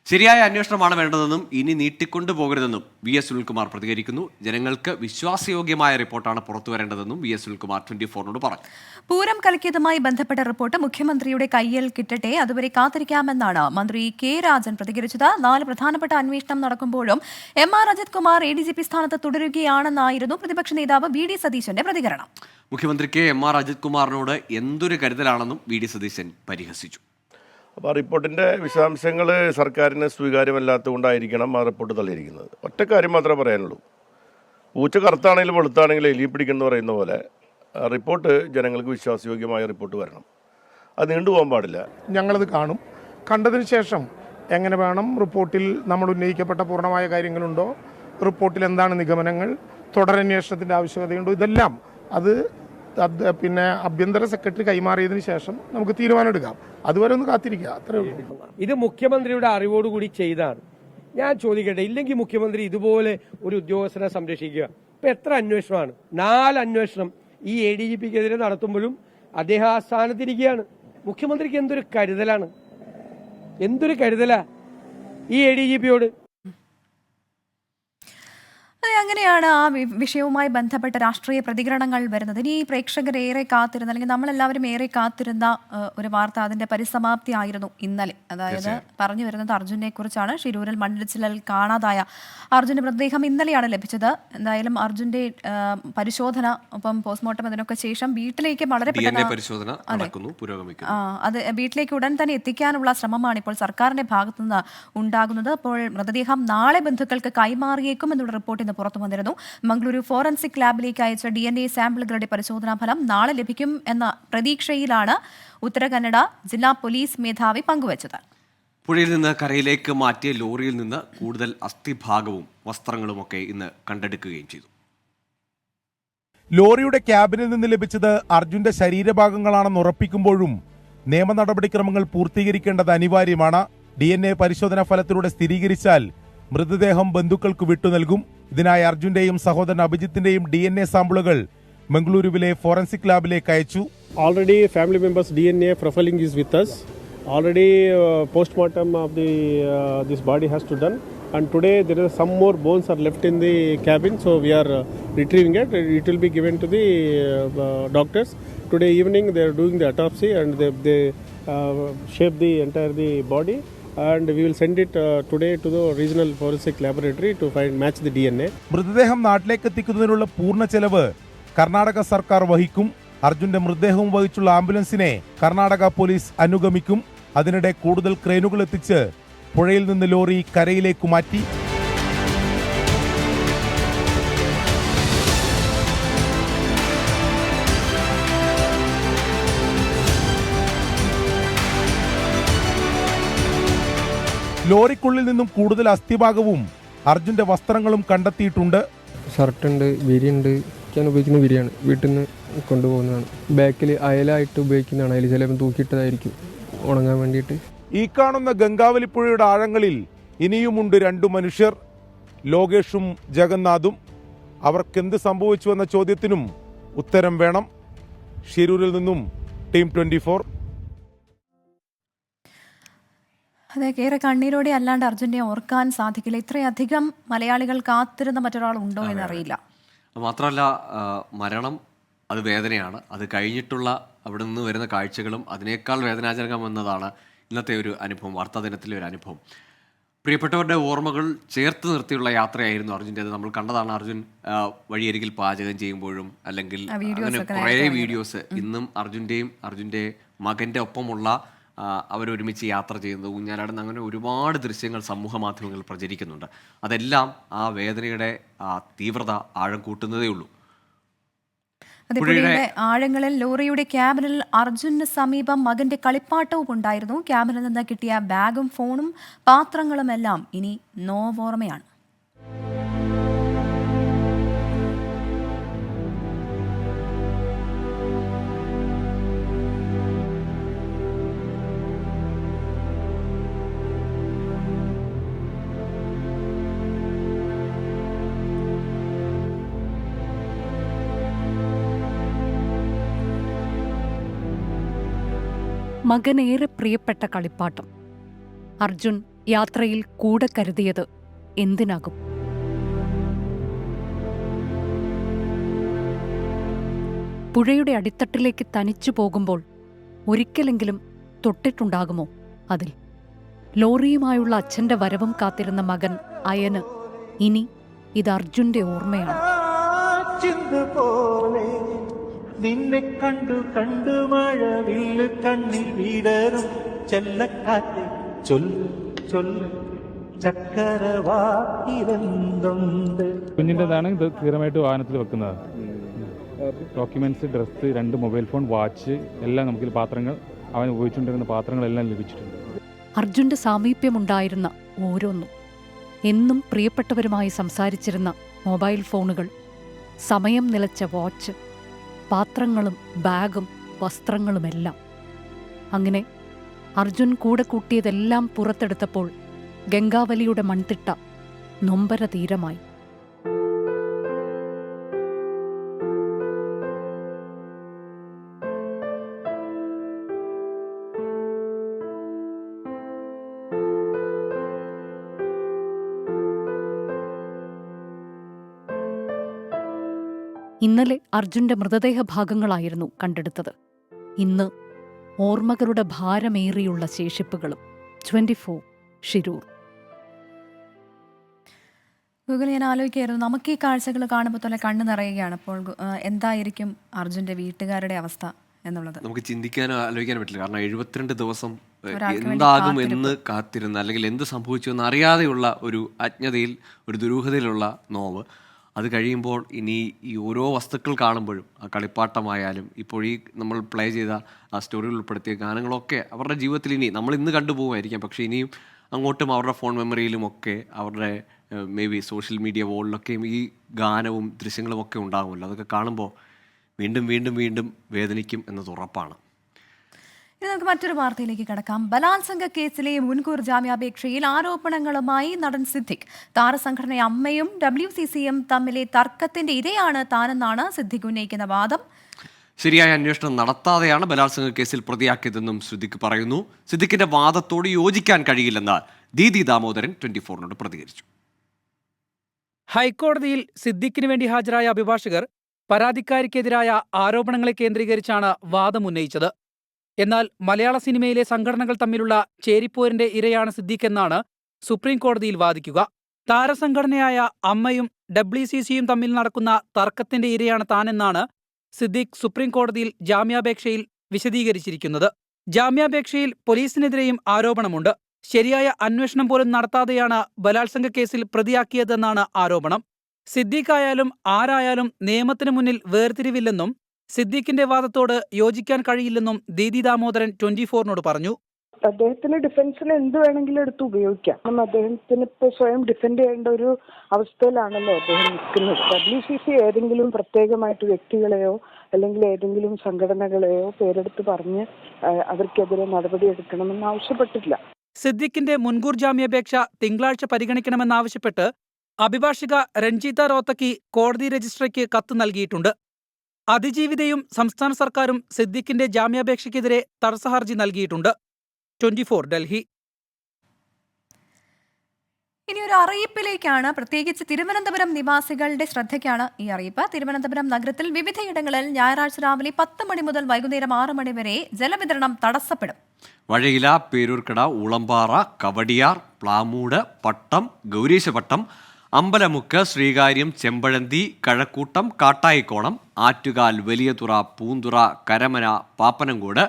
Speaker 2: ശരിയായ അന്വേഷണമാണ് വേണ്ടതെന്നും ഇനി നീട്ടിക്കൊണ്ടു പോകരുതെന്നും VS സുനിൽകുമാർ പ്രതികരിക്കുന്നു. ജനങ്ങൾക്ക് വിശ്വാസയോഗ്യമായ റിപ്പോർട്ടാണ് പുറത്തു വരേണ്ടതെന്നും VS സുനിൽകുമാർ 24നോട് പറഞ്ഞു.
Speaker 1: പൂരം കലക്കിയതുമായി ബന്ധപ്പെട്ട റിപ്പോർട്ട് മുഖ്യമന്ത്രിയുടെ കയ്യിൽ കിട്ടട്ടെ, അതുവരെ കാത്തിരിക്കാമെന്നാണ് മന്ത്രി K രാജൻ പ്രതികരിച്ചത്. 4 പ്രധാനപ്പെട്ട അന്വേഷണം നടക്കുമ്പോഴും MR അജിത് കുമാർ ADGP സ്ഥാനത്ത് തുടരുകയാണെന്നായിരുന്നു പ്രതിപക്ഷ നേതാവ് VD സതീശന്റെ പ്രതികരണം.
Speaker 2: മുഖ്യമന്ത്രിക്ക് MR അജിത് കുമാറിനോട് എന്തൊരു കരുതലാണെന്നും VD സതീശൻ പരിഹസിച്ചു.
Speaker 9: അപ്പോൾ ആ റിപ്പോർട്ടിൻ്റെ വിശദാംശങ്ങൾ സർക്കാരിന് സ്വീകാര്യമല്ലാത്തതുകൊണ്ടായിരിക്കണം ആ റിപ്പോർട്ട് തള്ളിയിരിക്കുന്നത്. ഒറ്റ കാര്യം മാത്രമേ പറയാനുള്ളൂ. പൂച്ച കറുത്താണെങ്കിലും വെളുത്താണെങ്കിലും എലി പിടിക്കുന്നു പറയുന്ന പോലെ റിപ്പോർട്ട് ജനങ്ങൾക്ക് വിശ്വാസയോഗ്യമായ റിപ്പോർട്ട് വരണം. അത് നീണ്ടുപോകാൻ പാടില്ല.
Speaker 10: ഞങ്ങളത് കാണും. കണ്ടതിന് ശേഷം എങ്ങനെ വേണം, റിപ്പോർട്ടിൽ നമ്മൾ ഉന്നയിക്കപ്പെട്ട പൂർണ്ണമായ കാര്യങ്ങളുണ്ടോ, റിപ്പോർട്ടിൽ എന്താണ് നിഗമനങ്ങൾ, തുടരന്വേഷണത്തിൻ്റെ ആവശ്യകതയുണ്ടോ, ഇതെല്ലാം അത് പിന്നെ ആഭ്യന്തര സെക്രട്ടറി കൈമാറിയതിന് ശേഷം നമുക്ക് തീരുമാനമെടുക്കാം. അതുവരെ ഒന്ന് കാത്തിരിക്കുക, അത്രേ ഉള്ളൂ.
Speaker 11: ഇത് മുഖ്യമന്ത്രിയുടെ അറിവോടുകൂടി ചെയ്താണ്. ഞാൻ ചോദിക്കട്ടെ, ഇല്ലെങ്കിൽ മുഖ്യമന്ത്രി ഇതുപോലെ ഒരു ഉദ്യോഗസ്ഥനെ സംരക്ഷിക്കുക? ഇപ്പം എത്ര അന്വേഷണമാണ്? 4 അന്വേഷണം ഈ ADGPക്കെതിരെ നടത്തുമ്പോഴും അദ്ദേഹം ആ സ്ഥാനത്തിരിക്കുകയാണ്. മുഖ്യമന്ത്രിക്ക് എന്തൊരു കരുതലാണ്, എന്തൊരു കരുതലാ ഈ ADGPയോട്.
Speaker 1: അങ്ങനെയാണ് ആ വിഷയവുമായി ബന്ധപ്പെട്ട രാഷ്ട്രീയ പ്രതികരണങ്ങൾ വരുന്നത്. ഇനി പ്രേക്ഷകർ ഏറെ കാത്തിരുന്ന, അല്ലെങ്കിൽ നമ്മളെല്ലാവരും ഏറെ കാത്തിരുന്ന ഒരു വാർത്ത, അതിന്റെ പരിസമാപ്തി ആയിരുന്നു ഇന്നലെ. അതായത് പറഞ്ഞു വരുന്നത് അർജുനെ കുറിച്ചാണ്. ഷിരൂരിൽ മണ്ണിടിച്ചിലിൽ കാണാതായ അർജുന്റെ മൃതദേഹം ഇന്നലെയാണ് ലഭിച്ചത്. എന്തായാലും അർജുന്റെ പരിശോധന, ഒപ്പം പോസ്റ്റ്മോർട്ടം, അതിനൊക്കെ ശേഷം വീട്ടിലേക്ക് വളരെ അത് വീട്ടിലേക്ക് ഉടൻ തന്നെ എത്തിക്കാനുള്ള ശ്രമമാണ് ഇപ്പോൾ സർക്കാരിന്റെ ഭാഗത്തുനിന്ന് ഉണ്ടാകുന്നത്. അപ്പോൾ മൃതദേഹം നാളെ ബന്ധുക്കൾക്ക് കൈമാറിയേക്കും എന്നുള്ള റിപ്പോർട്ട് ഇന്ന് പുറത്തു വന്നിരുന്നു. മംഗളൂരു ഫോറൻസിക് ലാബിലേക്ക് അയച്ച DNA സാമ്പിളുകളുടെ പരിശോധനാ ഫലം നാളെ ലഭിക്കും എന്ന പ്രതീക്ഷയിലാണ് ഉത്തര കന്നഡ ജില്ലാ പോലീസ് മേധാവി പങ്കുവച്ചത്.
Speaker 2: പുഴയിൽ നിന്ന് കരയിലേക്ക് മാറ്റിയ ലോറിയിൽ നിന്ന് കൂടുതൽ അസ്ഥിഭാഗവും വസ്ത്രങ്ങളുമൊക്കെ ഇന്ന് കണ്ടെടുക്കുകയും ചെയ്തു.
Speaker 12: ലോറിയുടെ ക്യാബിനിൽ നിന്ന് ലഭിച്ചത് അർജുന്റെ ശരീരഭാഗങ്ങളാണെന്ന് ഉറപ്പിക്കുമ്പോഴും നിയമ നടപടിക്രമങ്ങൾ പൂർത്തീകരിക്കേണ്ടത് അനിവാര്യമാണ്. DNA പരിശോധനാ ഫലത്തിലൂടെ സ്ഥിരീകരിച്ചാൽ മൃതദേഹം ബന്ധുക്കൾക്ക് വിട്ടുനൽകും. ഇതിനായി അർജുന്റെയും സഹോദരൻ അഭിജിത്തിന്റെയും DNA സാമ്പിളുകൾ മംഗളൂരുവിലെ ഫോറൻസിക് ലാബിലേക്ക് അയച്ചു.
Speaker 13: Already family members DNA profiling is with us. Already postmortem of this body has to done, and today there is some more bones are left in the cabin, so we are retrieving it. It will be given to the doctors. Today evening they are doing the autopsy and they shape the entire the body. And we will send it today to the regional forensic laboratory to match the DNA.
Speaker 12: മൃതദേഹം നാട്ടിലേക്ക് എത്തിക്കുന്നതിനുള്ള പൂർണ്ണ ചെലവ് കർണാടക സർക്കാർ വഹിക്കും. അർജുന്റെ മൃതദേഹവും വഹിച്ചുള്ള ആംബുലൻസിനെ Karnataka police അനുഗമിക്കും. അതിനിടെ കൂടുതൽ ക്രെയിനുകൾ എത്തിച്ച് പുഴയിൽ നിന്ന് ലോറി കരയിലേക്ക് മാറ്റി. ലോറിക്കുള്ളിൽ നിന്നും കൂടുതൽ അസ്ഥിഭാഗവും അർജുന്റെ വസ്ത്രങ്ങളും കണ്ടെത്തിയിട്ടുണ്ട്.
Speaker 13: ഷർട്ടുണ്ട്, വിരിയുണ്ട്. ഞാൻ ഉപയോഗിക്കുന്ന വിരിയാണ്, വീട്ടിൽ നിന്ന് കൊണ്ടുപോകുന്നതാണ്. ബാക്കിൽ അയലായിട്ട് ഉപയോഗിക്കുന്നതാണ്. അതിൽ ചിലപ്പോൾ തൂക്കിയിട്ടതായിരിക്കും ഉണങ്ങാൻ വേണ്ടിയിട്ട്.
Speaker 12: ഈ കാണുന്ന ഗംഗാവലിപ്പുഴയുടെ ആഴങ്ങളിൽ ഇനിയുമുണ്ട് 2 മനുഷ്യർ, ലോകേഷും ജഗന്നാഥും. അവർക്കെന്ത് സംഭവിച്ചുവെന്ന ചോദ്യത്തിനും ഉത്തരം വേണം. ഷിരൂരിൽ നിന്നും ടീം 24.
Speaker 1: അതെ, ഏറെ കണ്ണീരോടെ അല്ലാണ്ട് അർജുനെ ഓർക്കാൻ സാധിക്കില്ല. ഇത്രയധികം മലയാളികൾ കാത്തിരുന്ന മറ്റൊരാൾ ഉണ്ടോ എന്നറിയില്ല.
Speaker 2: മാത്രമല്ല, മരണം അത് വേദനയാണ്. അത് കഴിഞ്ഞിട്ടുള്ള അവിടെ നിന്ന് വരുന്ന കാഴ്ചകളും അതിനേക്കാൾ വേദനാജനകമെന്നതാണ് ഇന്നത്തെ ഒരു അനുഭവം, വാർത്താ ദിനത്തിലെ ഒരു അനുഭവം. പ്രിയപ്പെട്ടവരുടെ ഓർമ്മകൾ ചേർത്ത് നിർത്തിയുള്ള യാത്രയായിരുന്നു അർജുൻ്റേത്. നമ്മൾ കണ്ടതാണ് അർജുൻ വഴിയരികിൽ പാചകം ചെയ്യുമ്പോഴും അല്ലെങ്കിൽ അങ്ങനെ കുറേ വീഡിയോസ് ഇന്നും അർജുൻ്റെ മകൻ്റെ ഒപ്പമുള്ള അവരൊരുമിച്ച് യാത്ര ചെയ്യുന്നത്, ഊഞ്ഞാലാടുന്ന, അങ്ങനെ ഒരുപാട് ദൃശ്യങ്ങൾ സമൂഹ മാധ്യമങ്ങളിൽ പ്രചരിക്കുന്നുണ്ട്. അതെല്ലാം ആ വേദനയുടെ തീവ്രത ആഴം കൂട്ടുന്നതേ ഉള്ളൂ.
Speaker 1: പുഴയുടെ ആഴങ്ങളിൽ ലോറിയുടെ ക്യാബിനിൽ അർജുന് സമീപം മകന്റെ കളിപ്പാട്ടവും ഉണ്ടായിരുന്നു. ക്യാബിനിൽ നിന്ന് കിട്ടിയ ബാഗും ഫോണും പാത്രങ്ങളും എല്ലാം ഇനി നോവോർമ്മയാണ്.
Speaker 14: മകനേറെ പ്രിയപ്പെട്ട കളിപ്പാട്ടം അർജുൻ യാത്രയിൽ കൂടെ കരുതിയത് എന്തിനാകും? പുഴയുടെ അടിത്തട്ടിലേക്ക് തനിച്ചു പോകുമ്പോൾ ഒരിക്കലെങ്കിലും തൊട്ടിട്ടുണ്ടാകുമോ അതിൽ? ലോറിയുമായുള്ള അച്ഛന്റെ വരവും കാത്തിരുന്ന മകൻ അയന് ഇനി ഇത് അർജുന്റെ ഓർമ്മയാണ്.
Speaker 15: നിന്നെ കണ്ടു കണ്ടു മഴവില്ല് കണ്ണിൽ വീടരും ചെല്ലക്കാറ്റ് ചൊല്ല് ചൊല്ല് ചക്കരവാക്കിരന്തുണ്ട്.
Speaker 16: കുഞ്ഞിൻ്റെതാണ് ഇത് സ്ഥിരമായിട്ട് വാഹനത്തിൽ വെക്കുന്നത്. Documents, dress, 2 mobile phone, watch എല്ലാം നമുക്ക് പാത്രങ്ങൾ, അവൻ ഉപയോഗിച്ചുകൊണ്ടിരുന്ന പാത്രങ്ങളെല്ലാം ലഭിച്ചിട്ടുണ്ട്.
Speaker 14: അർജുന്റെ സാമീപ്യമുണ്ടായിരുന്ന ഓരോന്നും, എന്നും പ്രിയപ്പെട്ടവരുമായി സംസാരിച്ചിരുന്ന മൊബൈൽ ഫോണുകൾ, സമയം നിലച്ച വാച്ച്, പാത്രങ്ങളും ബാഗും വസ്ത്രങ്ങളുമെല്ലാം. അങ്ങനെ അർജുൻ കൂടെ കൂട്ടിയതെല്ലാം പുറത്തെടുത്തപ്പോൾ ഗംഗാവലിയുടെ മൺതിട്ട നൊമ്പര തീരമായി. ഇന്നലെ അർജുന്റെ മൃതദേഹ ഭാഗങ്ങളായിരുന്നു കണ്ടെടുത്തത്. ഇന്ന് ഓർമ്മകളുടെ ഭാരമേറിയുള്ള ശേഷിപ്പുകളും. 24 ഷിരൂർ.
Speaker 1: ഗൂഗിൾ, ഞാൻ ആലോചിക്കുകയായിരുന്നു, നമുക്ക് ഈ കാഴ്ചകൾ കാണുമ്പോൾ തന്നെ കണ്ണു നിറയുകയാണ്. അപ്പോൾ എന്തായിരിക്കും അർജുന്റെ വീട്ടുകാരുടെ അവസ്ഥ എന്നുള്ളത്
Speaker 2: നമുക്ക് ചിന്തിക്കാനോ ആലോചിക്കാനോ പറ്റില്ല. കാരണം 72 ദിവസം എന്താകും എന്ന് കാത്തിരുന്ന, അല്ലെങ്കിൽ എന്ത് സംഭവിച്ചു എന്ന് അറിയാതെയുള്ള ഒരു അജ്ഞതയിൽ, ഒരു ദുരൂഹതയിലുള്ള നോവ്. അത് കഴിയുമ്പോൾ ഇനി ഈ ഓരോ വസ്തുക്കൾ കാണുമ്പോഴും, ആ കളിപ്പാട്ടമായാലും ഇപ്പോൾ ഈ നമ്മൾ പ്ലേ ചെയ്ത ആ സ്റ്റോറിയിൽ ഉൾപ്പെടുത്തിയ ഗാനങ്ങളൊക്കെ അവരുടെ ജീവിതത്തിൽ ഇനി നമ്മൾ ഇന്ന് കണ്ടുപോകുമായിരിക്കാം, പക്ഷേ ഇനിയും അങ്ങോട്ടും അവരുടെ ഫോൺ മെമ്മറിയിലും ഒക്കെ, അവരുടെ മേ ബി സോഷ്യൽ മീഡിയ വോളിലൊക്കെയും ഈ ഗാനവും ദൃശ്യങ്ങളും ഒക്കെ ഉണ്ടാകുമല്ലോ. അതൊക്കെ കാണുമ്പോൾ വീണ്ടും വീണ്ടും വീണ്ടും വേദനിക്കും എന്നത് ഉറപ്പാണ്.
Speaker 1: ഇനി നമുക്ക് മറ്റൊരു വാർത്തയിലേക്ക് കടക്കാം. ബലാത്സംഗ കേസിലെ മുൻകൂർ ജാമ്യാപേക്ഷയിൽ ആരോപണങ്ങളുമായി നടൻ സിദ്ദിഖ്. താരസംഘടന അമ്മയും WCCയും തമ്മിലെ തർക്കത്തിന്റെ ഇരയാണ് താനെന്നാണ് സിദ്ദിഖ് ഉന്നയിക്കുന്ന വാദം.
Speaker 2: ശരിയായ അന്വേഷണം നടത്താതെയാണ് ബലാത്സംഗ കേസിൽ പ്രതിയാക്കിയതെന്നും സിദ്ദിഖ് പറയുന്നു. സിദ്ദിഖിന്റെ വാദത്തോട് യോജിക്കാൻ കഴിയില്ലെന്ന് ദീദി ദാമോദരൻ 24നോട് പ്രതികരിച്ചു.
Speaker 17: ഹൈക്കോടതിയിൽ സിദ്ദിഖിന് വേണ്ടി ഹാജരായ അഭിഭാഷകർ പരാതിക്കാരിക്കെതിരായ ആരോപണങ്ങളെ കേന്ദ്രീകരിച്ചാണ് വാദമുന്നയിച്ചത്. എന്നാൽ മലയാള സിനിമയിലെ സംഘടനകൾ തമ്മിലുള്ള ചേരിപ്പോരിന്റെ ഇരയാണ് സിദ്ദിഖ് എന്നാണ് സുപ്രീം കോടതിയിൽ വാദിക്കുക. താരസംഘടനയായ അമ്മയും WCCയും തമ്മിൽ നടക്കുന്ന തർക്കത്തിന്റെ ഇരയാണ് താനെന്നാണ് സിദ്ദിഖ് സുപ്രീം കോടതിയിൽ ജാമ്യാപേക്ഷയിൽ വിശദീകരിച്ചിരിക്കുന്നത്. ജാമ്യാപേക്ഷയിൽ പോലീസിനെതിരെയും ആരോപണമുണ്ട്. ശരിയായ അന്വേഷണം പോലും നടത്താതെയാണ് ബലാത്സംഗ കേസിൽ പ്രതിയാക്കിയതെന്നാണ് ആരോപണം. സിദ്ദിഖായാലും ആരായാലും നിയമത്തിന് മുന്നിൽ വേർതിരിവില്ലെന്നും സിദ്ദിഖിന്റെ വാദത്തോട് യോജിക്കാൻ കഴിയില്ലെന്നും ദീദി ദാമോദരൻ 24നോട് പറഞ്ഞു.
Speaker 18: അദ്ദേഹത്തിന് ഡിഫൻസിന് എന്ത് വേണമെങ്കിലും എടുത്ത് ഉപയോഗിക്കാം. അദ്ദേഹത്തിന് ഇപ്പൊ സ്വയം ഡിഫെൻഡ് ചെയ്യേണ്ട ഒരു അവസ്ഥയിലാണല്ലോ അദ്ദേഹം നിൽക്കുന്നത്. WCC ഏതെങ്കിലും പ്രത്യേകമായിട്ട് വ്യക്തികളെയോ അല്ലെങ്കിൽ ഏതെങ്കിലും സംഘടനകളെയോ പേരെടുത്ത് പറഞ്ഞ് അവർക്കെതിരെ നടപടിയെടുക്കണമെന്ന് ആവശ്യപ്പെട്ടില്ല.
Speaker 17: സിദ്ദിഖിന്റെ മുൻകൂർ ജാമ്യാപേക്ഷ തിങ്കളാഴ്ച പരിഗണിക്കണമെന്നാവശ്യപ്പെട്ട് അഭിഭാഷിക രഞ്ജിത റോത്തക്കി കോടതി രജിസ്ട്രിക്ക് കത്ത് നൽകിയിട്ടുണ്ട്. അതിജീവിതയും സംസ്ഥാന സർക്കാരും സിദ്ദിഖിന്റെ ജാമ്യാപേക്ഷയ്ക്കെതിരെ തടസ്സഹർജി നൽകിയിട്ടുണ്ട്. 24 ഡൽഹി.
Speaker 1: ഇനി ഒരു അറിയിപ്പിലേക്കാണ്, പ്രത്യേകിച്ച് തിരുവനന്തപുരം നിവാസികളുടെ ശ്രദ്ധയ്ക്കാണ് ഈ അറിയിപ്പ്. തിരുവനന്തപുരം നഗരത്തിൽ വിവിധയിടങ്ങളിൽ ഞായറാഴ്ച രാവിലെ 10 മണി മുതൽ വൈകുന്നേരം 6 മണി വരെ ജലവിതരണം തടസ്സപ്പെടും.
Speaker 2: വഴയില, പേരൂർക്കട, ഉളമ്പാറ, കവടിയാർ, പ്ലാമൂട്, പട്ടം, ഗൗരീശപട്ടം, അമ്പലമുക്ക്, ശ്രീകാര്യം, ചെമ്പഴന്തി, കഴക്കൂട്ടം, കാട്ടായിക്കോണം, ആറ്റുകാൽ, വലിയതുറ, പൂന്തുറ, കരമന, പാപ്പനംകോട്,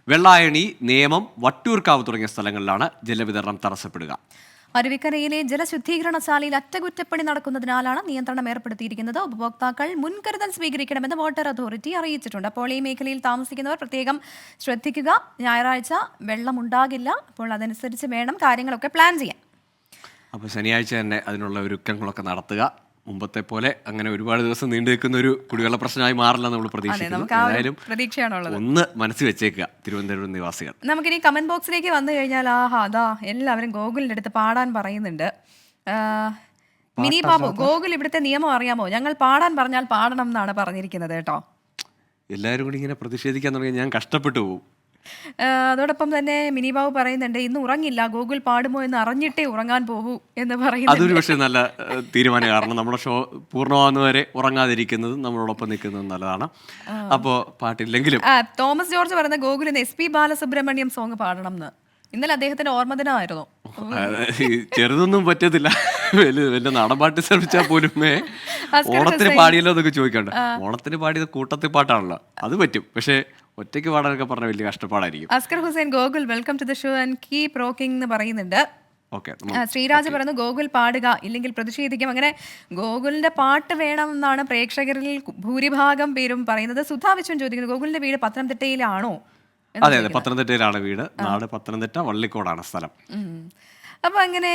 Speaker 2: വെള്ളായണി, നേമം, വട്ടിയൂർക്കാവ് തുടങ്ങിയ സ്ഥലങ്ങളിലാണ് ജലവിതരണം തടസ്സപ്പെടുക.
Speaker 1: അരുവിക്കരയിലെ ജലശുദ്ധീകരണശാലയിൽ അറ്റകുറ്റപ്പണി നടക്കുന്നതിനാലാണ് നിയന്ത്രണം ഏർപ്പെടുത്തിയിരിക്കുന്നത്. ഉപഭോക്താക്കൾ മുൻകരുതൽ സ്വീകരിക്കണമെന്ന് വാട്ടർ അതോറിറ്റി അറിയിച്ചിട്ടുണ്ട്. അപ്പോൾ ഈ മേഖലയിൽ താമസിക്കുന്നവർ പ്രത്യേകം ശ്രദ്ധിക്കുക. ഞായറാഴ്ച വെള്ളം ഉണ്ടാകില്ല. അപ്പോൾ അതനുസരിച്ച് വേണം കാര്യങ്ങളൊക്കെ പ്ലാൻ ചെയ്യാൻ.
Speaker 2: അപ്പോൾ ശനിയാഴ്ച തന്നെ അതിനുള്ള ഒരുക്കങ്ങളൊക്കെ നടത്തുക. മുമ്പത്തെ പോലെ അങ്ങനെ ഒരുപാട് ദിവസം നീണ്ടു നിൽക്കുന്ന ഒരു കുടിവെള്ള പ്രശ്നമായി മാറില്ല നമ്മൾ പ്രതീക്ഷിക്കുന്നു. ഏതായാലും
Speaker 1: പ്രതീക്ഷയാണുള്ളത്.
Speaker 2: ഒന്ന് മനസ്സിൽ വെച്ചേക്കുക തിരുവനന്തപുരം നിവാസികൾ.
Speaker 1: നമുക്കിനി കമന്റ് ബോക്സിലേക്ക് വന്നു കഴിഞ്ഞാൽ അതാ എല്ലാവരും ഗോകുലിന്റെ അടുത്ത് പാടാൻ പറയുന്നുണ്ട്. മിനി ബാബു, ഗോകുൽ ഇവിടുത്തെ നിയമം അറിയാമോ? ഞങ്ങൾ പാടാൻ പറഞ്ഞാൽ പാടണം എന്നാണ് പറഞ്ഞിരിക്കുന്നത് കേട്ടോ.
Speaker 2: എല്ലാവരും കൂടി ഇങ്ങനെ പ്രതിഷേധിക്കാൻ തുടങ്ങി ഞാൻ കഷ്ടപ്പെട്ടു പോകും.
Speaker 1: അതോടൊപ്പം തന്നെ മിനി ബാബു പറയുന്നുണ്ട്, ഇന്ന് ഉറങ്ങില്ല, ഗൂഗിൾ പാടുമോ എന്ന് അറിഞ്ഞിട്ടേ ഉറങ്ങാൻ പോകൂ എന്ന് പറയുന്നു.
Speaker 2: അതൊരു പക്ഷേ നല്ല തീരുമാനം. കാരണം നമ്മുടെ ഷോ പൂർണ്ണമാകുന്നവരെ ഉറങ്ങാതിരിക്കുന്നത് നമ്മളോടൊപ്പം നിൽക്കുന്നത് നല്ലതാണ്. അപ്പോൾ പാട്ടില്ലെങ്കിലും
Speaker 1: തോമസ് ജോർജ് പറയുന്ന ഗോകുൽ ഇന്ന് SP ബാലസുബ്രഹ്മണ്യം സോങ് പാടണം എന്ന്. ഇന്നലെ അദ്ദേഹത്തിന്റെ ഓർമ്മദിനമായിരുന്നു.
Speaker 2: ചെറുതൊന്നും പറ്റത്തില്ല. വലിയ നാടൻ പാട്ട് ശ്രമിച്ചാൽ പോലും ഓണത്തിന് പാടിയല്ലോ എന്നൊക്കെ ചോദിക്കണ്ട. ഓണത്തിന് പാടിയത് കൂട്ടത്തിൽ പാട്ടാണല്ലോ, അത് പറ്റും. പക്ഷേ ഒറ്റയ്ക്ക് പാടാനൊക്കെ പറഞ്ഞ വലിയ കഷ്ടപ്പാടായിരിക്കും.
Speaker 1: Askar Hussain Gokul welcome to the show and keep rocking എന്ന് പറയുന്നുണ്ട്. ശ്രീരാജ് പറയുന്നു ഗോകുൽ പാടുക, ഇല്ലെങ്കിൽ പ്രതിഷേധിക്കും. അങ്ങനെ ഗോകുലിന്റെ പാട്ട് വേണം എന്നാണ് പ്രേക്ഷകരിൽ ഭൂരിഭാഗം പേരും പറയുന്നത്. സുധാ വിശ്വൻ ചോദിക്കുന്നു, ഗോകുലിന്റെ വീട് പത്തനംതിട്ടയിലാണോ?
Speaker 2: അതെ, പത്തനംതിട്ടയിലാണ് വീട്. നാട് പത്തനംതിട്ട, വള്ളിക്കോടാണ് സ്ഥലം.
Speaker 1: അപ്പൊ അങ്ങനെ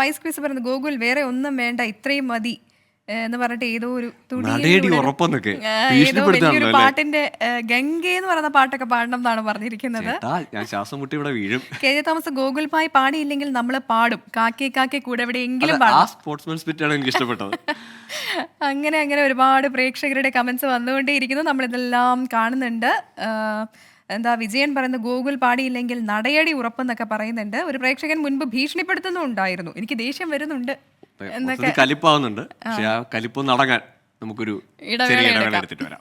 Speaker 1: വൈസ് ക്വിസ് പറയുന്നത് ഗോകുൽ വേറെ ഒന്നും വേണ്ട, ഇത്രയും മതി എന്ന് പറഞ്ഞിട്ട് ഏതോ ഒരു വലിയൊരു പാട്ടിന്റെ ഗംഗ എന്ന് പറയുന്ന പാട്ടൊക്കെ പാടണം എന്നാണ് പറഞ്ഞിരിക്കുന്നത്. KJ തോമസ് ഗോകുൽ ഭായ് പാടിയില്ലെങ്കിൽ നമ്മൾ പാടും, കാക്കി കാക്കി കൂടെ എവിടെയെങ്കിലും പാടും. അങ്ങനെ അങ്ങനെ ഒരുപാട് പ്രേക്ഷകരുടെ കമന്റ്സ് വന്നുകൊണ്ടേയിരിക്കുന്നു. നമ്മളിതെല്ലാം കാണുന്നുണ്ട്. എന്താ വിജയൻ പറയുന്ന ഗോകുൽ പാടിയില്ലെങ്കിൽ നടയടി ഉറപ്പെന്നൊക്കെ പറയുന്നുണ്ട്. ഒരു പ്രേക്ഷകൻ മുൻപ് ഭീഷണിപ്പെടുത്തുന്നുണ്ടായിരുന്നു, എനിക്ക് ദേഷ്യം വരുന്നുണ്ട് എന്നൊക്കെ.
Speaker 2: കലിപ്പാവുന്നുണ്ട്. പക്ഷെ ആ കലിപ്പൊന്ന് അടങ്ങാൻ നമുക്കൊരു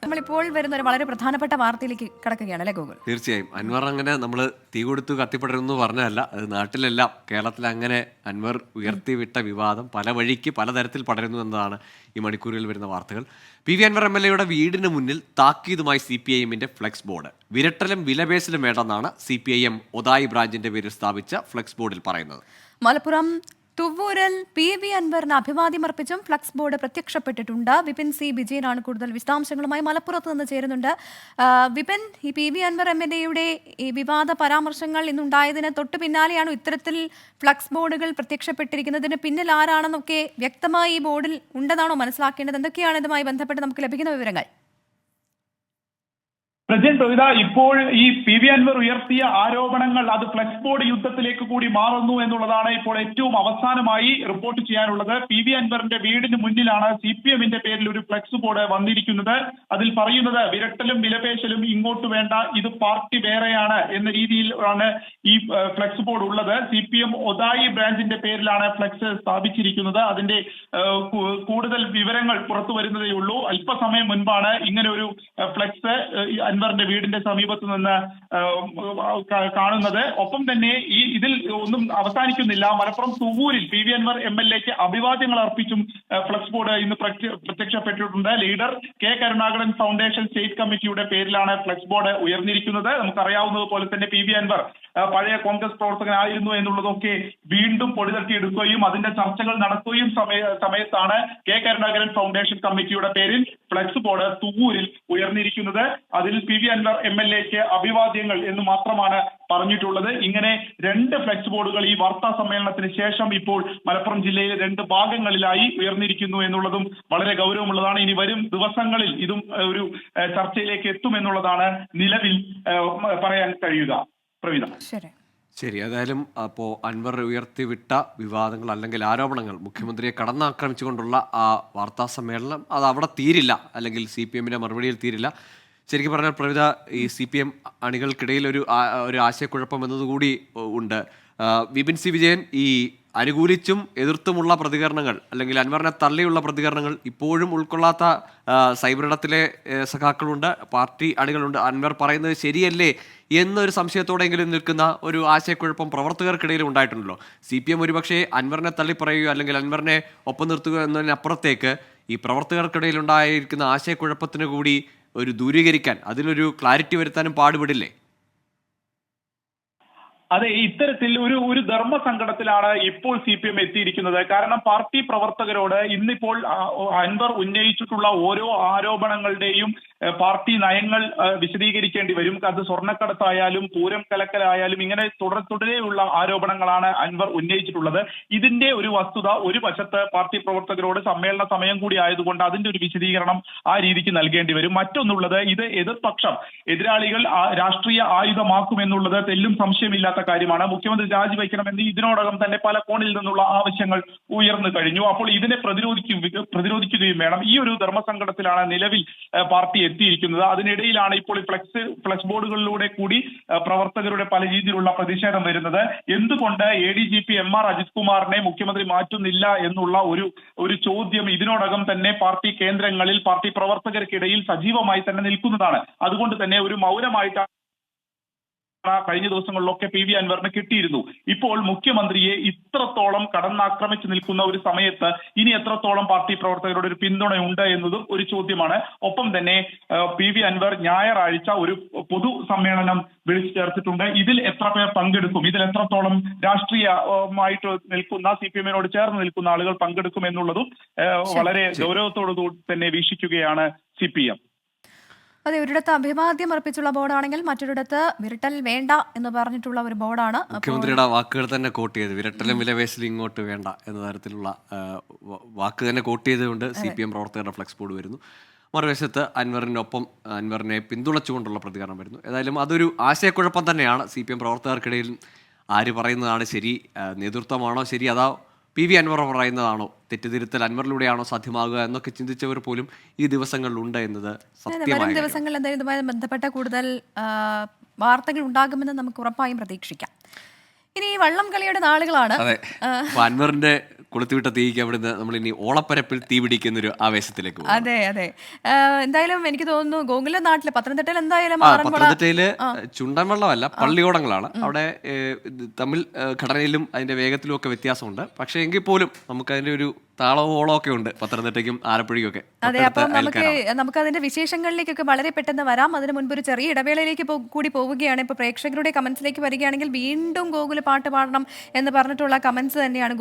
Speaker 1: നമ്മളിപ്പോൾ വരുന്ന ഒരു വളരെ പ്രധാനപ്പെട്ട വാർത്തയിലേക്ക് കടക്കുകയാണ് അല്ലെ ഗോകുൽ?
Speaker 2: തീർച്ചയായും. അൻവർ അങ്ങനെ നമ്മൾ തീ കൊടുത്തു കത്തിപ്പടരുന്നു പറഞ്ഞതല്ല, അത് നാട്ടിലെല്ലാം കേരളത്തിൽ അങ്ങനെ അൻവർ ഉയർത്തിവിട്ട വിവാദം പല വഴിക്ക് പലതരത്തിൽ പടരുന്നു എന്നതാണ് ഈ മണിക്കൂറിൽ വരുന്ന വാർത്തകൾ. PV അൻവർ MLA വീടിന് മുന്നിൽ താക്കീതുമായി CPIM-ന്റെ ഫ്ലെക്സ് ബോർഡ്. വിരട്ടലും വിലപേശലും വേണ്ടെന്നാണ് CPIM ഒതായി ബ്രാഞ്ചിന്റെ പേരിൽ സ്ഥാപിച്ച ഫ്ലെക്സ് ബോർഡിൽ പറയുന്നത്.
Speaker 1: മലപ്പുറം തുവ്വൂരിൽ PV അൻവറിന് അഭിവാദ്യമർപ്പിച്ചും ഫ്ലക്സ് ബോർഡ് പ്രത്യക്ഷപ്പെട്ടിട്ടുണ്ട്. വിപിൻ C വിജയനാണ് കൂടുതൽ വിശദാംശങ്ങളുമായി മലപ്പുറത്ത് നിന്ന് ചേരുന്നുണ്ട്. വിപിൻ, ഈ PV അൻവർ MLA ഈ വിവാദ പരാമർശങ്ങൾ ഇന്നുണ്ടായതിന് തൊട്ട് പിന്നാലെയാണ് ഇത്തരത്തിൽ ഫ്ലക്സ് ബോർഡുകൾ പ്രത്യക്ഷപ്പെട്ടിരിക്കുന്നതിന് പിന്നിൽ ആരാണെന്നൊക്കെ വ്യക്തമായി ഈ ബോർഡിൽ ഉണ്ടെന്നാണോ മനസ്സിലാക്കേണ്ടത്? എന്തൊക്കെയാണ് ഇതുമായി ബന്ധപ്പെട്ട് നമുക്ക് ലഭിക്കുന്ന വിവരങ്ങൾ?
Speaker 5: പ്രവിത, ഇപ്പോൾ ഈ PV അൻവർ ഉയർത്തിയ ആരോപണങ്ങൾ അത് ഫ്ലെക്സ് ബോർഡ് യുദ്ധത്തിലേക്ക് കൂടി മാറുന്നു എന്നുള്ളതാണ് ഇപ്പോൾ ഏറ്റവും അവസാനമായി റിപ്പോർട്ട് ചെയ്യാനുള്ളത്. PV അൻവറിന്റെ വീടിന് മുന്നിലാണ് CPM-ന്റെ പേരിൽ ഒരു ഫ്ലെക്സ് ബോർഡ് വന്നിരിക്കുന്നത്. അതിൽ പറയുന്നത് വിരട്ടലും വിലപേശലും ഇങ്ങോട്ട് വേണ്ട, ഇത് പാർട്ടി വേറെയാണ് എന്ന രീതിയിലാണ് ഈ ഫ്ലെക്സ് ബോർഡ് ഉള്ളത്. CPM ഒതായി ബ്രാഞ്ചിന്റെ പേരിലാണ് ഫ്ലെക്സ് സ്ഥാപിച്ചിരിക്കുന്നത്. അതിന്റെ കൂടുതൽ വിവരങ്ങൾ പുറത്തു വരുന്നതേ ഉള്ളൂ. അല്പസമയം മുൻപാണ് ഇങ്ങനെ ഒരു ഫ്ലെക്സ് അൻവറിന്റെ വീടിന്റെ സമീപത്ത് നിന്ന് കാണുന്നത്. ഒപ്പം തന്നെ ഇതിൽ ഒന്നും അവസാനിക്കുന്നില്ല. മലപ്പുറം തുവ്വൂരിൽ PV അൻവർ MLA-ക്ക് അഭിവാദ്യങ്ങൾ അർപ്പിച്ചും ഫ്ലെക്സ് ബോർഡ് ഇന്ന് പ്രത്യക്ഷപ്പെട്ടിട്ടുണ്ട്. Leader K Karunakaran foundation state കമ്മിറ്റിയുടെ പേരിലാണ് ഫ്ലെക്സ് ബോർഡ് ഉയർന്നിരിക്കുന്നത്. നമുക്കറിയാവുന്നതുപോലെ തന്നെ PV അൻവർ പഴയ കോൺഗ്രസ് പ്രവർത്തകനായിരുന്നു എന്നുള്ളതൊക്കെ വീണ്ടും പൊടിതട്ടിയെടുക്കുകയും അതിന്റെ ചർച്ചകൾ നടക്കുകയും സമയത്താണ് K കരുണാകരൻ ഫൗണ്ടേഷൻ കമ്മിറ്റിയുടെ പേരിൽ ഫ്ലെക്സ് ബോർഡ് തുവ്വൂരിൽ ഉയർന്നിരിക്കുന്നത്. അതിൽ PV അൻവർ MLA-ക്ക് അഭിവാദ്യങ്ങൾ എന്ന് മാത്രമാണ് പറഞ്ഞിട്ടുള്ളത്. ഇങ്ങനെ 2 ഫ്ലെക്സ് ബോർഡുകൾ ഈ വാർത്താ സമ്മേളനത്തിന് ശേഷം ഇപ്പോൾ മലപ്പുറം ജില്ലയിലെ 2 ഭാഗങ്ങളിലായി ഉയർന്നിരിക്കുന്നു എന്നുള്ളതും വളരെ ഗൗരവമുള്ളതാണ്. ഇനി വരും ദിവസങ്ങളിൽ ഇതും ഒരു ചർച്ചയിലേക്ക് എത്തുമെന്നുള്ളതാണ് നിലവിൽ പറയാൻ കഴിയുക. പ്രവീണ.
Speaker 2: ശരി, ഏതായാലും അപ്പോൾ അൻവർ ഉയർത്തിവിട്ട വിവാദങ്ങൾ അല്ലെങ്കിൽ ആരോപണങ്ങൾ മുഖ്യമന്ത്രിയെ കടന്നാക്രമിച്ചുകൊണ്ടുള്ള ആ വാർത്താ സമ്മേളനം അത് അവിടെ തീരില്ല, അല്ലെങ്കിൽ CPM-ന്റെ മറുപടിയിൽ തീരില്ല. ശരിക്കും പറഞ്ഞാൽ പ്രവിധ, ഈ CPM അണികൾക്കിടയിൽ ഒരു ആശയക്കുഴപ്പം എന്നതുകൂടി ഉണ്ട്. വിപിൻ C വിജയൻ ഈ അനുകൂലിച്ചും എതിർത്തുമുള്ള പ്രതികരണങ്ങൾ അല്ലെങ്കിൽ അൻവറിനെ തള്ളിയുള്ള പ്രതികരണങ്ങൾ ഇപ്പോഴും ഉൾക്കൊള്ളാത്ത സൈബറിടത്തിലെ സഖാക്കളുണ്ട്, പാർട്ടി അണികളുണ്ട്. അൻവർ പറയുന്നത് ശരിയല്ലേ എന്നൊരു സംശയത്തോടെങ്കിലും നിൽക്കുന്ന ഒരു ആശയക്കുഴപ്പം പ്രവർത്തകർക്കിടയിൽ ഉണ്ടായിട്ടുണ്ടല്ലോ. CPM ഒരുപക്ഷെ അൻവറിനെ തള്ളിപ്പറയുകയോ അല്ലെങ്കിൽ അൻവറിനെ ഒപ്പം നിർത്തുക എന്നതിനപ്പുറത്തേക്ക് ഈ പ്രവർത്തകർക്കിടയിൽ ഉണ്ടായിരിക്കുന്ന ആശയക്കുഴപ്പത്തിന് കൂടി ഒരു ദൂരീകരിക്കാൻ, അതിലൊരു ക്ലാരിറ്റി വരുത്താനും പാടുപെടില്ലേ?
Speaker 5: അതെ, ഇത്തരത്തിൽ ഒരു ധർമ്മസങ്കടത്തിലാണ് ഇപ്പോൾ CPM എത്തിയിരിക്കുന്നത്. കാരണം പാർട്ടി പ്രവർത്തകരോട് ഇന്നിപ്പോൾ അൻവർ ഉന്നയിച്ചിട്ടുള്ള ഓരോ ആരോപണങ്ങളുടെയും പാർട്ടി നയങ്ങൾ വിശദീകരിക്കേണ്ടി വരും. അത് സ്വർണ്ണക്കടത്തായാലും പൂരം കലക്കലായാലും ഇങ്ങനെ തുടരെയുള്ള ആരോപണങ്ങളാണ് അൻവർ ഉന്നയിച്ചിട്ടുള്ളത്. ഇതിന്റെ ഒരു വസ്തുത ഒരു വശത്ത് പാർട്ടി പ്രവർത്തകരോട് സമ്മേളന സമയം കൂടി ആയതുകൊണ്ട് അതിന്റെ ഒരു വിശദീകരണം ആ രീതിക്ക് നൽകേണ്ടി വരും. മറ്റൊന്നുള്ളത്, ഇത് എതിർപക്ഷം എതിരാളികൾ രാഷ്ട്രീയ ആയുധമാക്കുമെന്നുള്ളത് തെല്ലും സംശയമില്ലാത്ത കാര്യമാണ്. മുഖ്യമന്ത്രി രാജിവെക്കണമെന്ന് ഇതിനോടകം തന്നെ പല കോണിൽ നിന്നുള്ള ആവശ്യങ്ങൾ ഉയർന്നു കഴിഞ്ഞു. അപ്പോൾ ഇതിനെ പ്രതിരോധിക്കുകയും വേണം. ഈ ഒരു ധർമ്മസങ്കടത്തിലാണ് നിലവിൽ പാർട്ടി എത്തിയിരിക്കുന്നത്. അതിനിടയിലാണ് ഇപ്പോൾ ഈ ഫ്ലെക്സ് ബോർഡുകളിലൂടെ കൂടി പ്രവർത്തകരുടെ പല രീതിയിലുള്ള പ്രതിഷേധം വരുന്നത്. എന്തുകൊണ്ട് ADGP MR അജിത് കുമാറിനെ മുഖ്യമന്ത്രി മാറ്റുന്നില്ല എന്നുള്ള ഒരു ചോദ്യം ഇതിനോടകം തന്നെ പാർട്ടി കേന്ദ്രങ്ങളിൽ പാർട്ടി പ്രവർത്തകർക്കിടയിൽ സജീവമായി തന്നെ നിൽക്കുന്നതാണ്. അതുകൊണ്ട് തന്നെ ഒരു മൗനമായിട്ട് കഴിഞ്ഞ ദിവസങ്ങളിലൊക്കെ PV അൻവറിന് കിട്ടിയിരുന്നു. ഇപ്പോൾ മുഖ്യമന്ത്രിയെ ഇത്രത്തോളം കടന്നാക്രമിച്ചു നിൽക്കുന്ന ഒരു സമയത്ത് ഇനി എത്രത്തോളം പാർട്ടി പ്രവർത്തകരുടെ ഒരു പിന്തുണയുണ്ട് എന്നതും ഒരു ചോദ്യമാണ്. ഒപ്പം തന്നെ PV അൻവർ ഞായറാഴ്ച ഒരു പൊതു സമ്മേളനം വിളിച്ചു ചേർത്തിട്ടുണ്ട്. ഇതിൽ എത്ര പേർ പങ്കെടുക്കും, ഇതിൽ എത്രത്തോളം രാഷ്ട്രീയമായിട്ട് നിൽക്കുന്ന CPM-നോട് ചേർന്ന് നിൽക്കുന്ന ആളുകൾ പങ്കെടുക്കും എന്നുള്ളതും വളരെ ഗൗരവത്തോടു തന്നെ വീക്ഷിക്കുകയാണ് CPM.
Speaker 1: അതെ, ഒരിടത്ത് അഭിവാദ്യം അർപ്പിച്ചുള്ള ബോർഡാണെങ്കിൽ മറ്റൊരിടത്ത് വിരട്ടൽ വേണ്ട എന്ന് പറഞ്ഞിട്ടുള്ള ഒരു ബോർഡാണ്.
Speaker 2: മുഖ്യമന്ത്രിയുടെ വാക്കുകൾ തന്നെ കോട്ട് ചെയ്ത് വിരട്ടലും വിലപേശലും ഇങ്ങോട്ട് വേണ്ട എന്ന തരത്തിലുള്ള വാക്ക് തന്നെ കോട്ട് ചെയ്തുകൊണ്ട് CPM പ്രവർത്തകരുടെ ഫ്ലെക്സ് ബോർഡ് വരുന്നു. മറുവശത്ത് അൻവറിനൊപ്പം അൻവറിനെ പിന്തുണച്ചുകൊണ്ടുള്ള പ്രതികരണം വരുന്നു. ഏതായാലും അതൊരു ആശയക്കുഴപ്പം തന്നെയാണ് CPM പ്രവർത്തകർക്കിടയിൽ. ആര് പറയുന്നതാണ് ശരി, നേതൃത്വമാണോ ശരി, അതാ PV അൻവർ പറയുന്നതാണോ, തെറ്റിതിരുത്തൽ അൻവറിലൂടെയാണോ സാധ്യമാകുക എന്നൊക്കെ ചിന്തിച്ചവർ പോലും ഈ ദിവസങ്ങളിലുണ്ട് എന്നത് സത്യമായ
Speaker 1: വരും ദിവസങ്ങളിൽ എന്തായാലും ഇതുമായി ബന്ധപ്പെട്ട കൂടുതൽ വാർത്തകൾ ഉണ്ടാകുമെന്ന് നമുക്ക് ഉറപ്പായും പ്രതീക്ഷിക്കാം. ഇനി ഈ വള്ളം കളിയുടെ നാളുകളാണ്.
Speaker 2: അതെ, അൻവറിന്റെ കൊളുത്തുവിട്ട തീക്ക് അവിടുന്ന് നമ്മൾ ഇനി ഓളപ്പരപ്പിൽ തീ പിടിക്കുന്നൊരു ആവേശത്തിലേക്ക് പോകും.
Speaker 1: അതെ അതെ, എന്തായാലും എനിക്ക് തോന്നുന്നു ഗോകുല നാട്ടില് പത്തനംതിട്ടയിൽ എന്തായാലും
Speaker 2: പത്തനംതിട്ടയില് ചുണ്ടൻവള്ളമല്ല പള്ളിയോടങ്ങളാണ്. അവിടെ തമ്മിൽ ഘടനയിലും അതിന്റെ വേഗത്തിലും ഒക്കെ വ്യത്യാസമുണ്ട്. പക്ഷേ എങ്കിൽ പോലും നമുക്ക് അതിന്റെ ഒരു താളവും ഓളമൊക്കെ ഉണ്ട് പത്തനംതിട്ടയ്ക്കും ആലപ്പുഴയ്ക്കും ഒക്കെ.
Speaker 1: അതെ, അപ്പം നമുക്ക് അതിന്റെ വിശേഷങ്ങളിലേക്കൊക്കെ വളരെ പെട്ടെന്ന് വരാം. അതിന് മുൻപ് ഒരു ചെറിയ ഇടവേളയിലേക്ക് കൂടി പോവുകയാണ്. ഇപ്പൊ പ്രേക്ഷകരുടെ കമന്റ്സിലേക്ക് വരികയാണെങ്കിൽ വീണ്ടും ഗോകുല് പാട്ട് പാടണം എന്ന് പറഞ്ഞിട്ടുള്ള കമന്റ്സ് തന്നെയാണ്.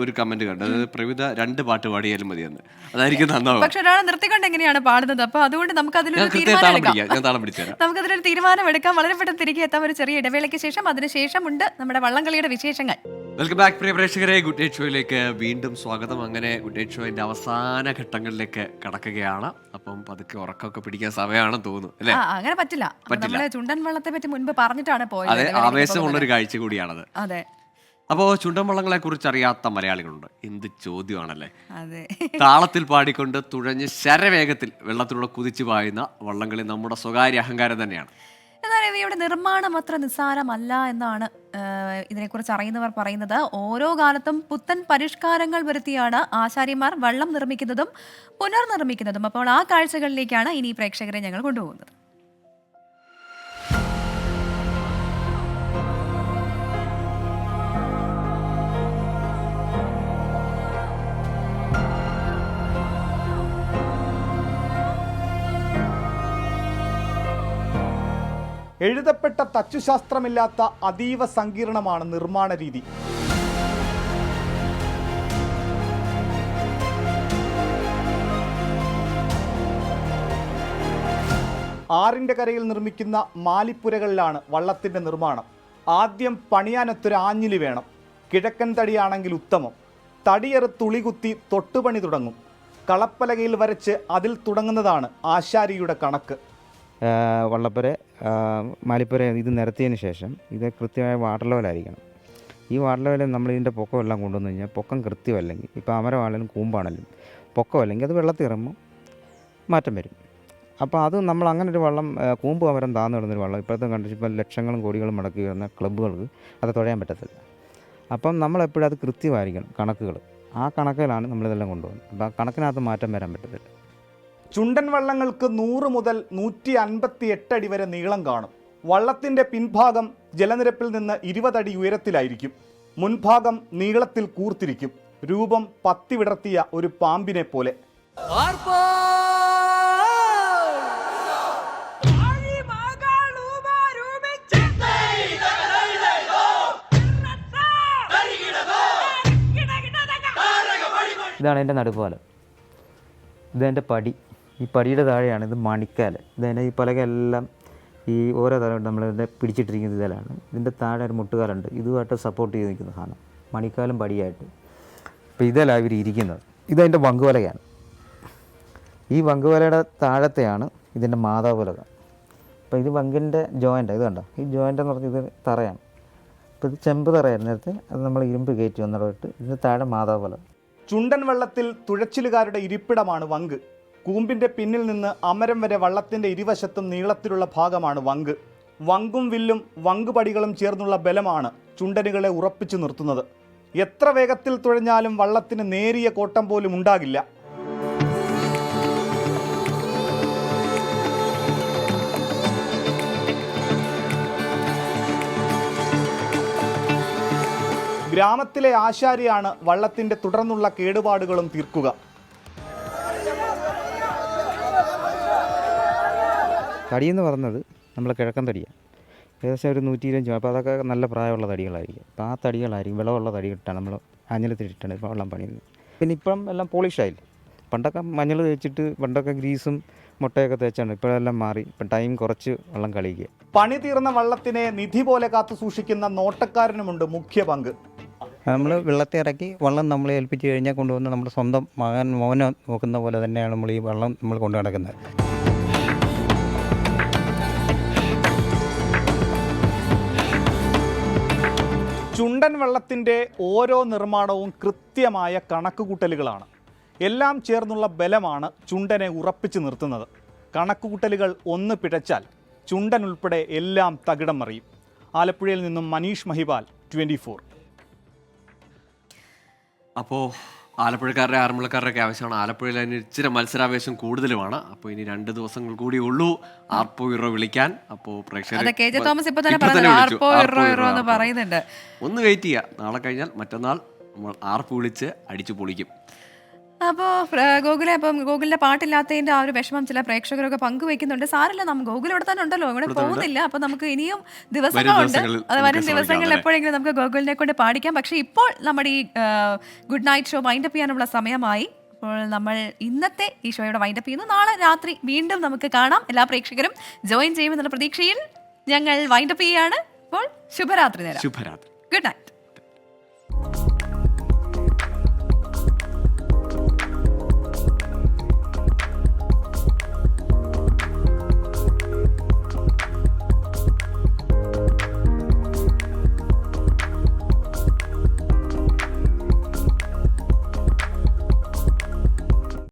Speaker 2: ഒരു കമന്റ് കണ്ടത്, പ്രവിത 2 പാട്ട് പാടിയാലും മതിയെന്ന്. അതായിരിക്കും നന്നാവും.
Speaker 1: പക്ഷെ ഒരാളെ നിർത്തിക്കൊണ്ട് എങ്ങനെയാണ് പാടുന്നത്? അപ്പൊ അതുകൊണ്ട് നമുക്ക് അതിലൊരു തീരുമാനം എടുക്കാം. വളരെ പെട്ടെന്ന് തിരികെ എത്താം ഒരു ചെറിയ ഇടവേളയ്ക്ക് ശേഷം. അതിനുശേഷം ഉണ്ട് നമ്മുടെ വള്ളംകളിയുടെ വിശേഷങ്ങൾ.
Speaker 2: വെൽക്കം ബാക്ക് പ്രിയ പ്രേക്ഷകരെ, ഗുഡ് നൈറ്റ് ഷോയിലേക്ക് വീണ്ടും സ്വാഗതം. അങ്ങനെ ഗുഡ് നൈറ്റ് ഷോയിന്റെ അവസാന ഘട്ടങ്ങളിലേക്ക് കടക്കുകയാണ്. അപ്പം പതുക്കെ ഉറക്കമൊക്കെ പിടിക്കാൻ സമയമാണെന്ന് തോന്നുന്നു അല്ലേ?
Speaker 1: അങ്ങനെ പറ്റില്ല. നമ്മള് ചുണ്ടൻ വള്ളത്തെ പറ്റി മുൻപ് പറഞ്ഞിട്ടാണ് പോയത്.
Speaker 2: അതെ, ആവേശമുള്ളൊരു കാഴ്ച കൂടിയാണത്.
Speaker 1: അതെ,
Speaker 2: അപ്പോൾ ചുണ്ടൻ വള്ളങ്ങളെ കുറിച്ച് അറിയാത്ത മലയാളികളുണ്ട്. എന്ത് ചോദ്യമാണല്ലേ. താളത്തിൽ പാടിക്കൊണ്ട് തുഴഞ്ഞ് ശരവേഗത്തിൽ വെള്ളത്തിലൂടെ കുതിച്ചു പായുന്ന വള്ളംകളി നമ്മുടെ സ്വകാര്യ അഹങ്കാരം തന്നെയാണ്.
Speaker 1: എന്നാൽ ഇവയുടെ നിർമ്മാണം അത്ര നിസ്സാരമല്ല എന്നാണ് ഇതിനെക്കുറിച്ച് അറിയുന്നവർ പറയുന്നത്. ഓരോ കാലത്തും പുത്തൻ പരിഷ്കാരങ്ങൾ വരുത്തിയാണ് ആശാരിമാർ വള്ളം നിർമ്മിക്കുന്നതും പുനർനിർമ്മിക്കുന്നതും. അപ്പോൾ ആ കാഴ്ചകളിലേക്കാണ് ഇനി പ്രേക്ഷകരെ ഞങ്ങൾ കൊണ്ടുപോകുന്നത്.
Speaker 19: എഴുതപ്പെട്ട തച്ചുശാസ്ത്രമില്ലാത്ത അതീവ സങ്കീർണമാണ് നിർമ്മാണ രീതി. ആറിൻ്റെ കരയിൽ നിർമ്മിക്കുന്ന മാലിപ്പുരകളിലാണ് വള്ളത്തിൻ്റെ നിർമ്മാണം. ആദ്യം പണിയാനൊത്തൊരു ആഞ്ഞിലി വേണം. കിഴക്കൻ തടിയാണെങ്കിൽ ഉത്തമം. തടിയെറുത്തുളികുത്തി തൊട്ടുപണി തുടങ്ങും. കളപ്പലകയിൽ വരച്ച് അതിൽ തുടങ്ങുന്നതാണ് ആശാരിയുടെ കണക്ക്.
Speaker 20: വള്ളപ്പുര മാലിപ്പുര ഇത് നിരത്തിയതിന് ശേഷം ഇത് കൃത്യമായ വാട്ടർ ലെവലായിരിക്കണം. ഈ വാട്ടർ ലെവലിൽ നമ്മൾ ഇതിൻ്റെ പൊക്കമെല്ലാം കൊണ്ടുവന്നു കഴിഞ്ഞാൽ പൊക്കം കൃത്യമല്ലെങ്കിൽ, ഇപ്പോൾ അമരമാണെങ്കിലും കൂമ്പാണെങ്കിലും പൊക്കമല്ലെങ്കിൽ അത് വെള്ളത്തിൽ ഇറങ്ങുമ്പോൾ മാറ്റം വരും. അപ്പോൾ അത് നമ്മൾ അങ്ങനെ ഒരു വള്ളം കൂമ്പ് അമരം താഴ്ന്നു കിടന്നൊരു വള്ളം ഇപ്പോഴത്തെ കണ്ടിട്ട് ഇപ്പോൾ ലക്ഷങ്ങളും കോടികളും മുടക്കി വരുന്ന ക്ലബ്ബുകൾക്ക് അത് തുഴയാൻ പറ്റത്തില്ല. അപ്പം നമ്മളെപ്പോഴും അത് കൃത്യമായിരിക്കണം കണക്കുകൾ. ആ കണക്കിലാണ് നമ്മളിതെല്ലാം കൊണ്ടുപോകുന്നത്. അപ്പോൾ ആ കണക്കിനകത്ത് മാറ്റം വരാൻ പറ്റത്തില്ല.
Speaker 19: ചുണ്ടൻ വള്ളങ്ങൾക്ക് 100 മുതൽ 158 അടി വരെ നീളം കാണും. വള്ളത്തിൻ്റെ പിൻഭാഗം ജലനിരപ്പിൽ നിന്ന് 20 അടി ഉയരത്തിലായിരിക്കും. മുൻഭാഗം നീളത്തിൽ കൂർത്തിരിക്കും. രൂപം പത്തി വിടർത്തിയ ഒരു പാമ്പിനെ പോലെ.
Speaker 20: ഇതാണ് എൻ്റെ നടുപ്പാലം, ഇതെൻ്റെ പടി. ഈ പടിയുടെ താഴെയാണ് ഇത് മണിക്കാല്. ഇതെൻ്റെ ഈ പലകെല്ലാം ഈ ഓരോ തലം നമ്മളിതിൻ്റെ പിടിച്ചിട്ടിരിക്കുന്ന ഇതിലാണ്. ഇതിൻ്റെ താഴെ ഒരു മുട്ടുകാലുണ്ട്, ഇതുമായിട്ട് സപ്പോർട്ട് ചെയ്ത് നിൽക്കുന്ന സാധനം, മണിക്കാലും പടിയായിട്ട്. അപ്പോൾ ഇതിലാണ് ഇവർ ഇരിക്കുന്നത്. ഇതെൻ്റെ വങ്കുവലയാണ്. ഈ വങ്കുവലയുടെ താഴത്തെയാണ് ഇതിൻ്റെ മാതാപുലക. അപ്പോൾ ഇത് വങ്കിൻ്റെ ജോയിൻ്റ്, ഇത് കണ്ടോ, ഈ ജോയിൻ്റ് എന്ന് പറഞ്ഞാൽ ഇത് തറയാണ്. അപ്പോൾ ഇത് ചെമ്പ് തറയായിരുന്നു നേരത്തെ, അത് നമ്മൾ ഇരുമ്പ് കയറ്റി വന്നിട്ട് ഇതിന് താഴെ മാതാപുലക.
Speaker 19: ചുണ്ടൻ വള്ളത്തിൽ തുഴച്ചിലുകാരുടെ ഇരിപ്പിടമാണ് വങ്ക്. കൂമ്പിന്റെ പിന്നിൽ നിന്ന് അമരം വരെ വള്ളത്തിന്റെ ഇരുവശത്തും നീളത്തിലുള്ള ഭാഗമാണ് വങ്ക്. വങ്കും വില്ലും വങ്കുപടികളും ചേർന്നുള്ള ബലമാണ് ചുണ്ടനുകളെ ഉറപ്പിച്ചു നിർത്തുന്നത്. എത്ര വേഗത്തിൽ തുഴഞ്ഞാലും വള്ളത്തിന് നേരിയ കോട്ടം പോലും ഉണ്ടാകില്ല. ഗ്രാമത്തിലെ ആശാരിയാണ് വള്ളത്തിന്റെ തുടർന്നുള്ള കേടുപാടുകളും തീർക്കുക.
Speaker 20: തടിയെന്ന് പറഞ്ഞത് നമ്മൾ കിഴക്കൻ തടിയാണ്, ഏകദേശം ഒരു 120. അപ്പോൾ അതൊക്കെ നല്ല പ്രായമുള്ള തടികളായിരിക്കും. അപ്പോൾ ആ തടികളായിരിക്കും, വിളവുള്ള തടിയിട്ടാണ് നമ്മൾ ആഞ്ഞിലത്തിട്ടിട്ടാണ് ഇപ്പോൾ വെള്ളം പണിയുന്നത്. പിന്നെ ഇപ്പം എല്ലാം പോളിഷായില്ല. പണ്ടൊക്കെ മഞ്ഞൾ തേച്ചിട്ട്, പണ്ടൊക്കെ ഗ്രീസും മുട്ടയൊക്കെ തേച്ചാണ്. ഇപ്പോഴെല്ലാം മാറി, ഇപ്പം ടൈം കുറച്ച് വെള്ളം കളിക്കുക.
Speaker 19: പണി തീർന്ന വള്ളത്തിനെ നിധി പോലെ കാത്തു സൂക്ഷിക്കുന്ന നോട്ടക്കാരനുമുണ്ട് മുഖ്യ പങ്ക്.
Speaker 20: നമ്മൾ വെള്ളത്തെ ഇറക്കി വള്ളം നമ്മളെ ഏൽപ്പിച്ച് കഴിഞ്ഞാൽ കൊണ്ടുവന്ന് നമ്മുടെ സ്വന്തം മോനെ നോക്കുന്ന പോലെ തന്നെയാണ് നമ്മൾ ഈ വെള്ളം നമ്മൾ കൊണ്ടു നടക്കുന്നത്.
Speaker 19: ചുണ്ടൻ വള്ളത്തിൻ്റെ ഓരോ നിർമ്മാണവും കൃത്യമായ കണക്കുകൂട്ടലുകളാണ്. എല്ലാം ചേർന്നുള്ള ബലമാണ് ചുണ്ടനെ ഉറപ്പിച്ചു നിർത്തുന്നത്. കണക്കുകൂട്ടലുകൾ ഒന്ന് പിഴച്ചാൽ ചുണ്ടൻ ഉൾപ്പെടെ എല്ലാം തകിടം മറിയും. ആലപ്പുഴയിൽ നിന്നും മനീഷ് മഹിപാൽ, 24.
Speaker 2: അപ്പോൾ ആലപ്പുഴക്കാരുടെ ആറന്മുളക്കാരുടെ ഒക്കെ ആവശ്യമാണ്. ആലപ്പുഴയിൽ അതിന് ഇച്ചിരി മത്സരാവേശം കൂടുതലുമാണ്. അപ്പോൾ ഇനി 2 ദിവസങ്ങൾ കൂടി ഉള്ളൂ ആർപ്പോ ഇറോ വിളിക്കാൻ. അപ്പോൾ
Speaker 1: പറയുന്നുണ്ട്,
Speaker 2: ഒന്ന് വെയിറ്റ് ചെയ്യുക. നാളെ കഴിഞ്ഞാൽ മറ്റന്നാൾ നമ്മൾ ആർപ്പ് വിളിച്ച് അടിച്ചു പൊളിക്കും.
Speaker 1: അപ്പോൾ ഗൂഗിളിന്റെ പാട്ടില്ലാത്തതിന്റെ ആ ഒരു വിഷമം ചില പ്രേക്ഷകരൊക്കെ പങ്കുവെക്കുന്നുണ്ട്. സാരല്ല, നമുക്ക് ഗൂഗിൾ ഇവിടെ തന്നെ ഉണ്ടല്ലോ, ഇവിടെ പോകുന്നില്ല. അപ്പൊ നമുക്ക് ഇനിയും ദിവസങ്ങളുണ്ട്. അത് വരും ദിവസങ്ങളിൽ എപ്പോഴെങ്കിലും നമുക്ക് ഗൂഗിളിനെ കൊണ്ട് പാടിക്കാം. പക്ഷെ ഇപ്പോൾ നമ്മുടെ ഈ ഗുഡ് നൈറ്റ് ഷോ വൈൻഡപ്പ് ചെയ്യാനുള്ള സമയമായി. അപ്പോൾ നമ്മൾ ഇന്നത്തെ ഈ ഷോയുടെ വൈൻഡപ്പ് ചെയ്യുന്നു. നാളെ രാത്രി വീണ്ടും നമുക്ക് കാണാം. എല്ലാ പ്രേക്ഷകരും ജോയിൻ ചെയ്യുമെന്നുള്ള പ്രതീക്ഷയിൽ ഞങ്ങൾ വൈൻഡപ്പ് ചെയ്യുകയാണ്. അപ്പോൾ ശുഭരാത്രി നേരം.
Speaker 2: ശുഭരാത്രി.
Speaker 1: Good night.